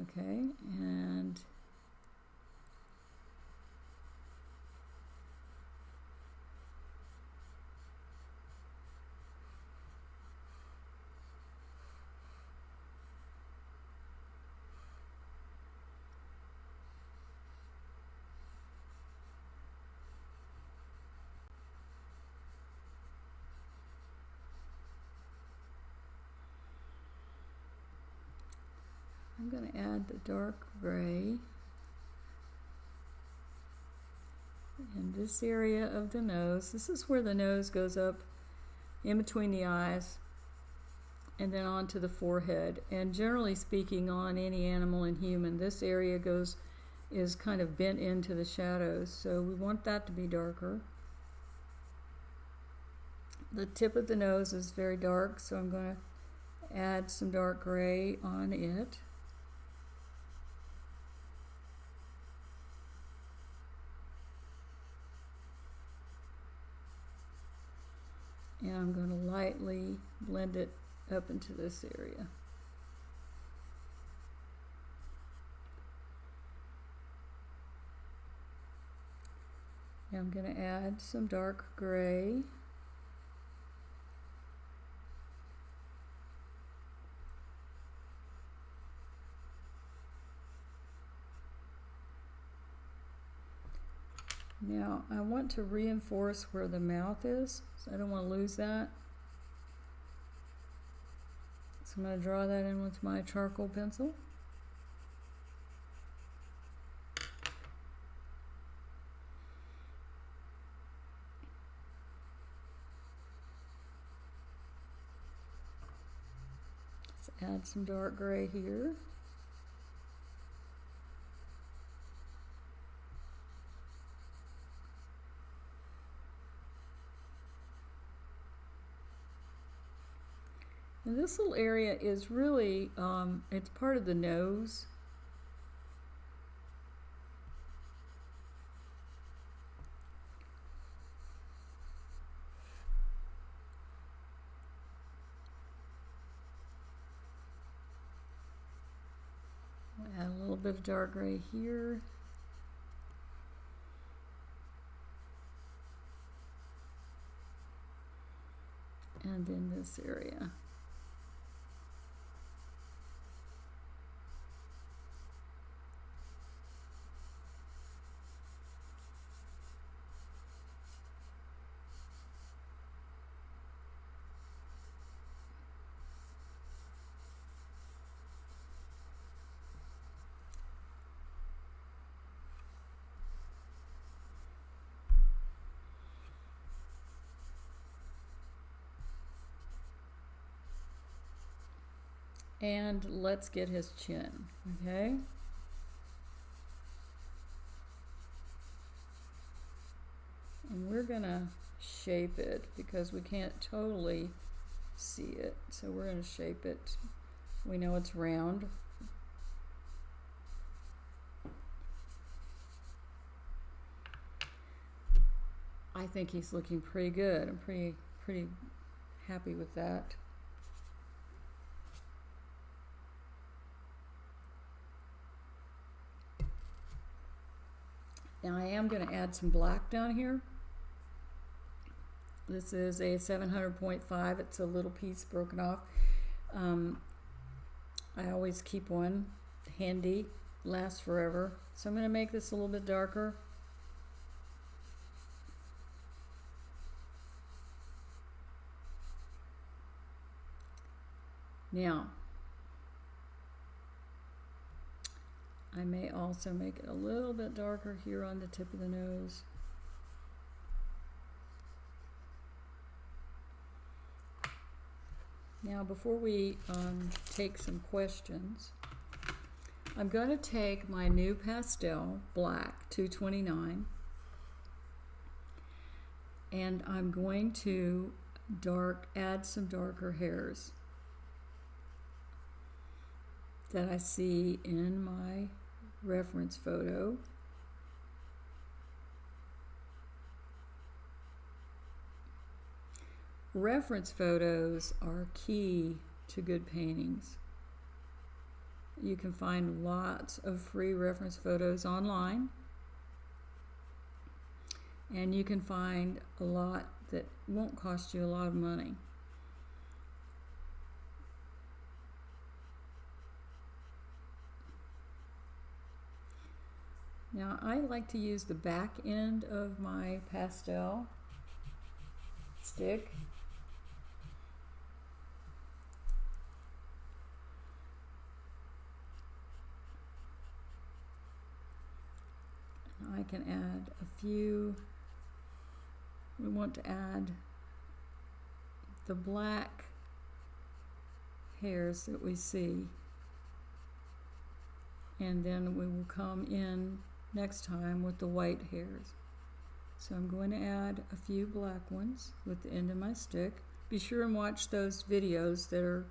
Okay, and I'm going to add the dark gray in this area of the nose. This is where the nose goes up in between the eyes and then onto the forehead. And generally speaking, on any animal and human, this area is kind of bent into the shadows. So we want that to be darker. The tip of the nose is very dark, so I'm going to add some dark gray on it. And I'm going to lightly blend it up into this area. Now I'm going to add some dark gray. Now I want to reinforce where the mouth is, so I don't want to lose that. So I'm going to draw that in with my charcoal pencil. Let's add some dark gray here. And this little area is really, it's part of the nose. I'll add a little bit of dark gray here. And in this area. And let's get his chin, okay? And we're gonna shape it because we can't totally see it. So we're gonna shape it. We know it's round. I think he's looking pretty good. I'm pretty happy with that. Now I am going to add some black down here. This is a 700.5. It's a little piece broken off. I always keep one handy, lasts forever. So I'm going to make this a little bit darker. Now, I may also make it a little bit darker here on the tip of the nose. Now, before we take some questions, I'm going to take my new Pastel Black 229 and I'm going to add some darker hairs that I see in my reference photo. Reference photos are key to good paintings. You can find lots of free reference photos online, and you can find a lot that won't cost you a lot of money. Now I like to use the back end of my pastel stick. I can add a few. We want to add the black hairs that we see, and then we will come in next time with the white hairs. So I'm going to add a few black ones with the end of my stick. Be sure and watch those videos that are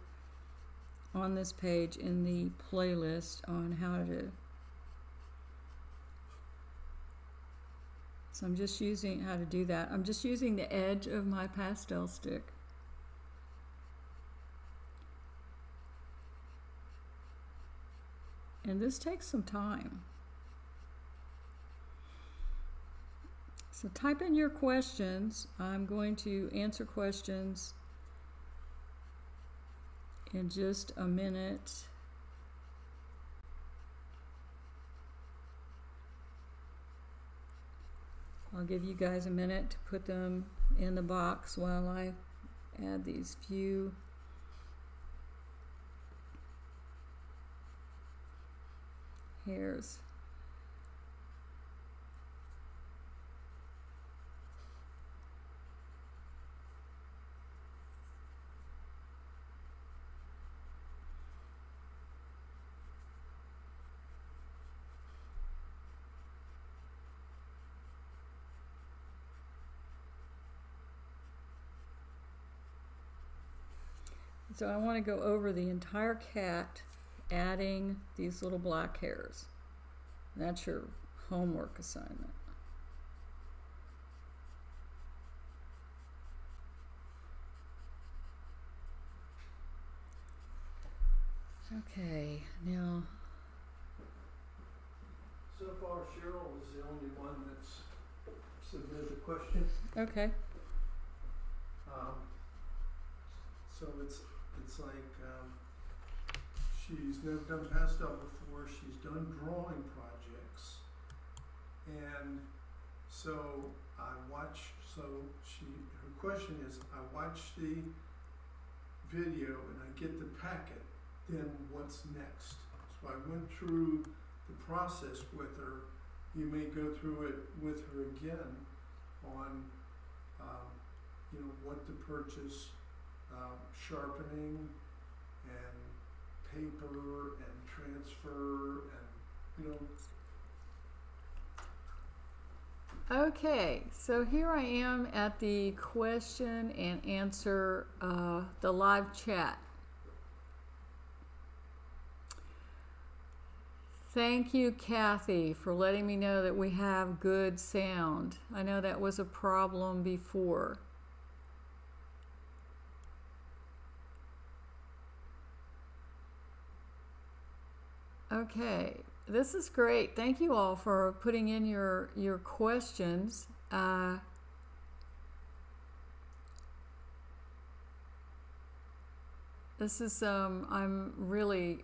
on this page in the playlist on how to. So I'm just using how to do that. I'm just using the edge of my pastel stick. And this takes some time. So type in your questions. I'm going to answer questions in just a minute. I'll give you guys a minute to put them in the box while I add these few hairs. So I want to go over the entire cat, adding these little black hairs. That's your homework assignment. Okay, now. So far, Cheryl is the only one that's submitted a question. Okay. So it's like she's never done pastel before. She's done drawing projects, and so her question is, I watched the video and I get the packet. Then what's next? So I went through the process with her. You may go through it with her again on what to purchase. Sharpening and transfer and, you know. Okay, so here I am at the question and answer, the live chat. Thank you, Kathy, for letting me know that we have good sound. I know that was a problem before. Okay, this is great. Thank you all for putting in your questions. This is I'm really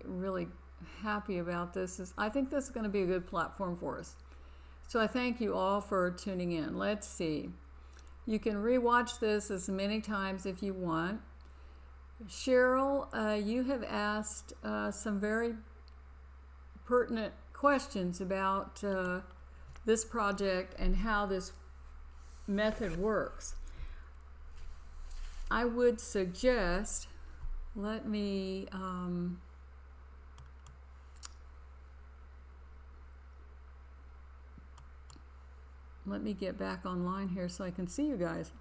happy about this. I think this is going to be a good platform for us. So I thank you all for tuning in. Let's see. You can rewatch this as many times if you want. Cheryl, you have asked some very pertinent questions about this project and how this method works. I would suggest, let me get back online here so I can see you guys.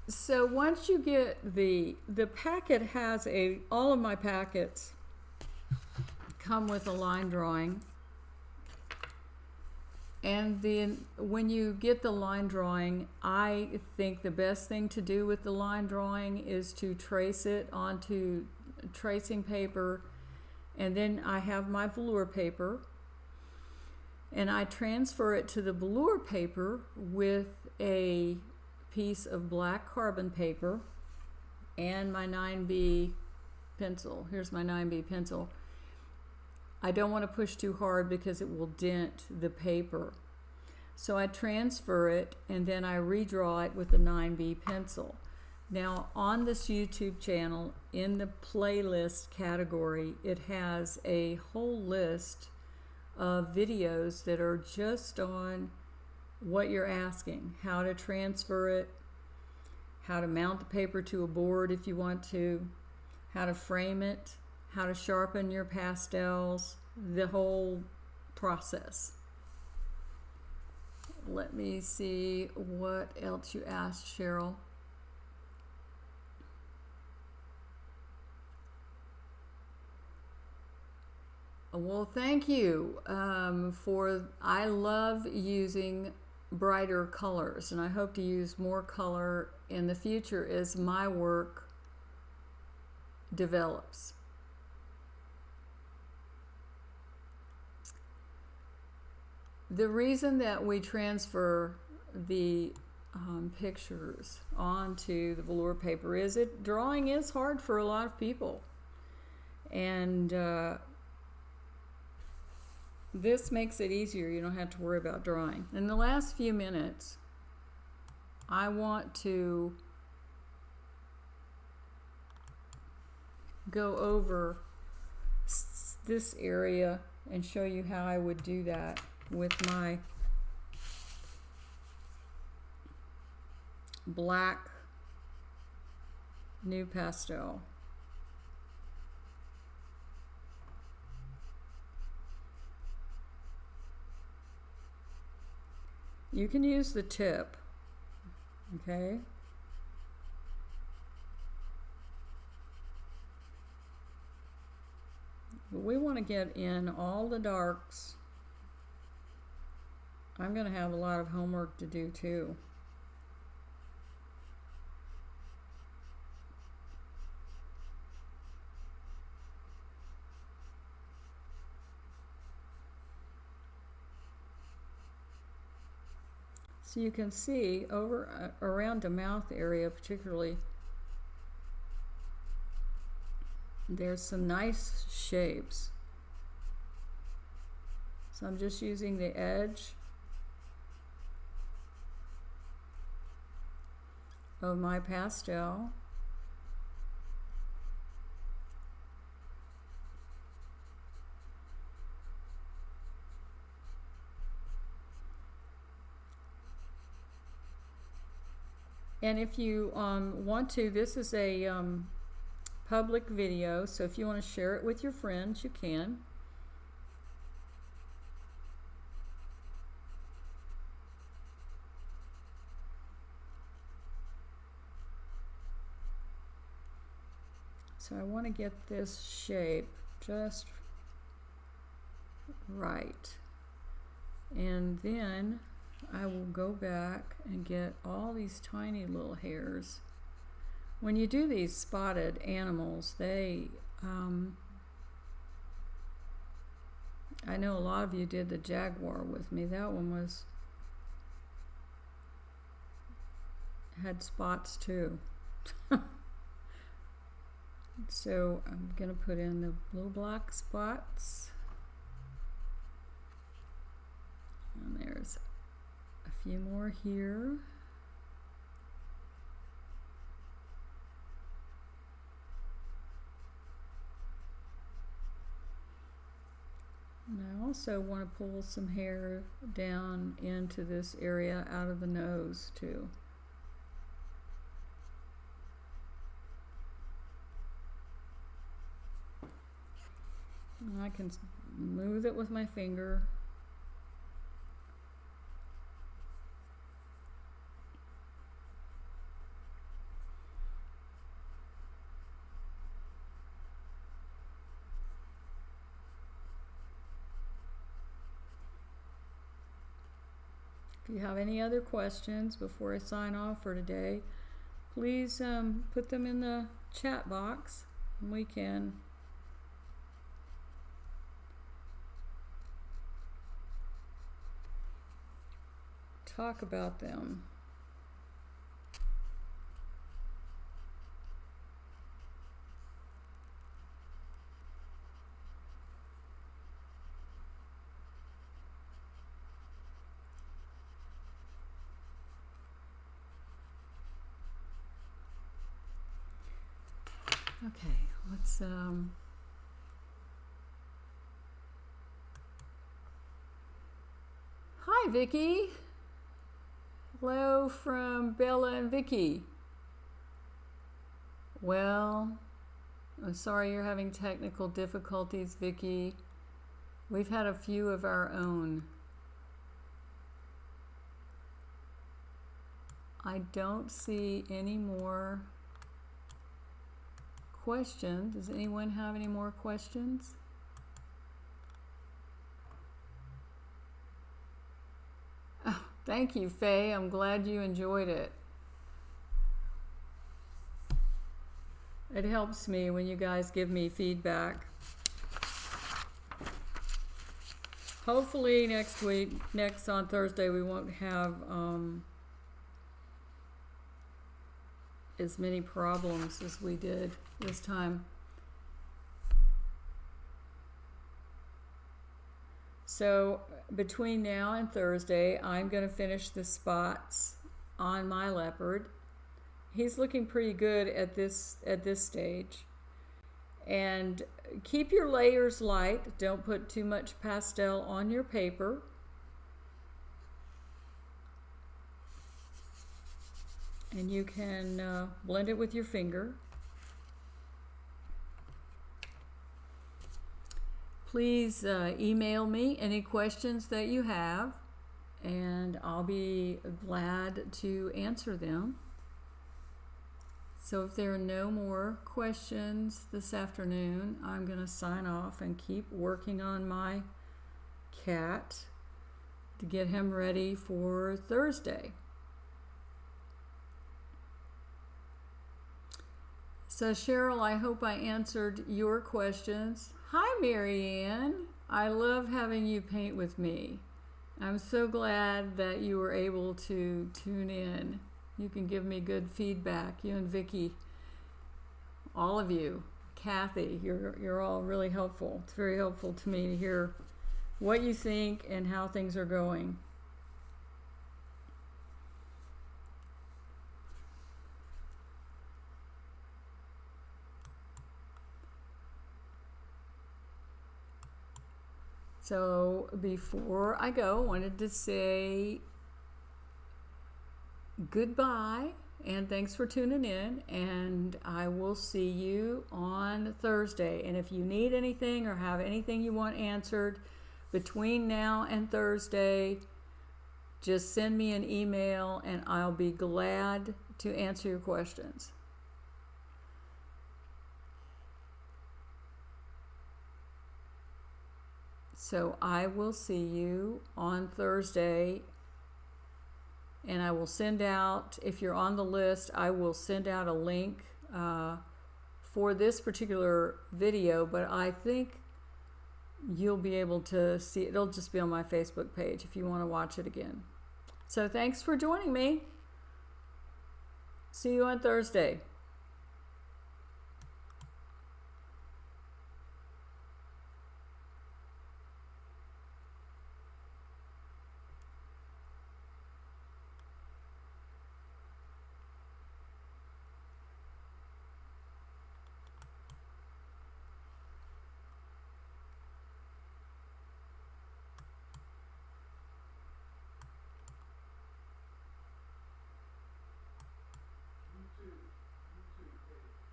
So once you get the packet has all of my packets come with a line drawing, and then when you get the line drawing, I think the best thing to do with the line drawing is to trace it onto tracing paper, and then I have my velour paper, and I transfer it to the velour paper with a piece of black carbon paper and my 9B pencil. Here's my 9B pencil. I don't want to push too hard because it will dent the paper. So I transfer it and then I redraw it with the 9B pencil. Now on this YouTube channel, in the playlist category, it has a whole list of videos that are just on what you're asking, how to transfer it, how to mount the paper to a board if you want to, how to frame it, how to sharpen your pastels, the whole process. Let me see what else you asked, Cheryl. Well, thank you I love using brighter colors, and I hope to use more color in the future as my work develops. The reason that we transfer the pictures onto the velour paper is drawing is hard for a lot of people, and this makes it easier. You don't have to worry about drawing. In the last few minutes, I want to go over this area and show you how I would do that with my black new pastel. You can use the tip, okay? But we want to get in all the darks. I'm going to have a lot of homework to do too. So you can see over around the mouth area particularly, there's some nice shapes. So I'm just using the edge of my pastel. And if you want to, this is a public video, so if you want to share it with your friends, you can. So I want to get this shape just right. And then I will go back and get all these tiny little hairs. When you do these spotted animals, they, I know a lot of you did the jaguar with me. That one had spots too. So I'm going to put in the little black spots. And there's a few more here. And I also want to pull some hair down into this area out of the nose too. And I can smooth it with my finger. If you have any other questions before I sign off for today, please put them in the chat box and we can talk about them. Okay, let's Hi Vicky. Hello from Bella and Vicky. Well, I'm sorry you're having technical difficulties, Vicky. We've had a few of our own. I don't see any more questions. Does anyone have any more questions? Oh, thank you, Faye. I'm glad you enjoyed it. It helps me when you guys give me feedback. Hopefully next on Thursday, we won't have as many problems as we did this time. So between now and Thursday, I'm going to finish the spots on my leopard. He's looking pretty good at this stage. And keep your layers light. Don't put too much pastel on your paper. And you can blend it with your finger. Please email me any questions that you have, and I'll be glad to answer them. So if there are no more questions this afternoon, I'm going to sign off and keep working on my cat to get him ready for Thursday. So Cheryl, I hope I answered your questions. Hi, Marianne. I love having you paint with me. I'm so glad that you were able to tune in. You can give me good feedback. You and Vicky, all of you, Kathy, you're all really helpful. It's very helpful to me to hear what you think and how things are going. So before I go, I wanted to say goodbye and thanks for tuning in, and I will see you on Thursday. And if you need anything or have anything you want answered between now and Thursday, just send me an email and I'll be glad to answer your questions. So I will see you on Thursday, and I will send out, if you're on the list, I will send out a link for this particular video, but I think you'll be able to see it. It'll just be on my Facebook page if you want to watch it again. So thanks for joining me. See you on Thursday.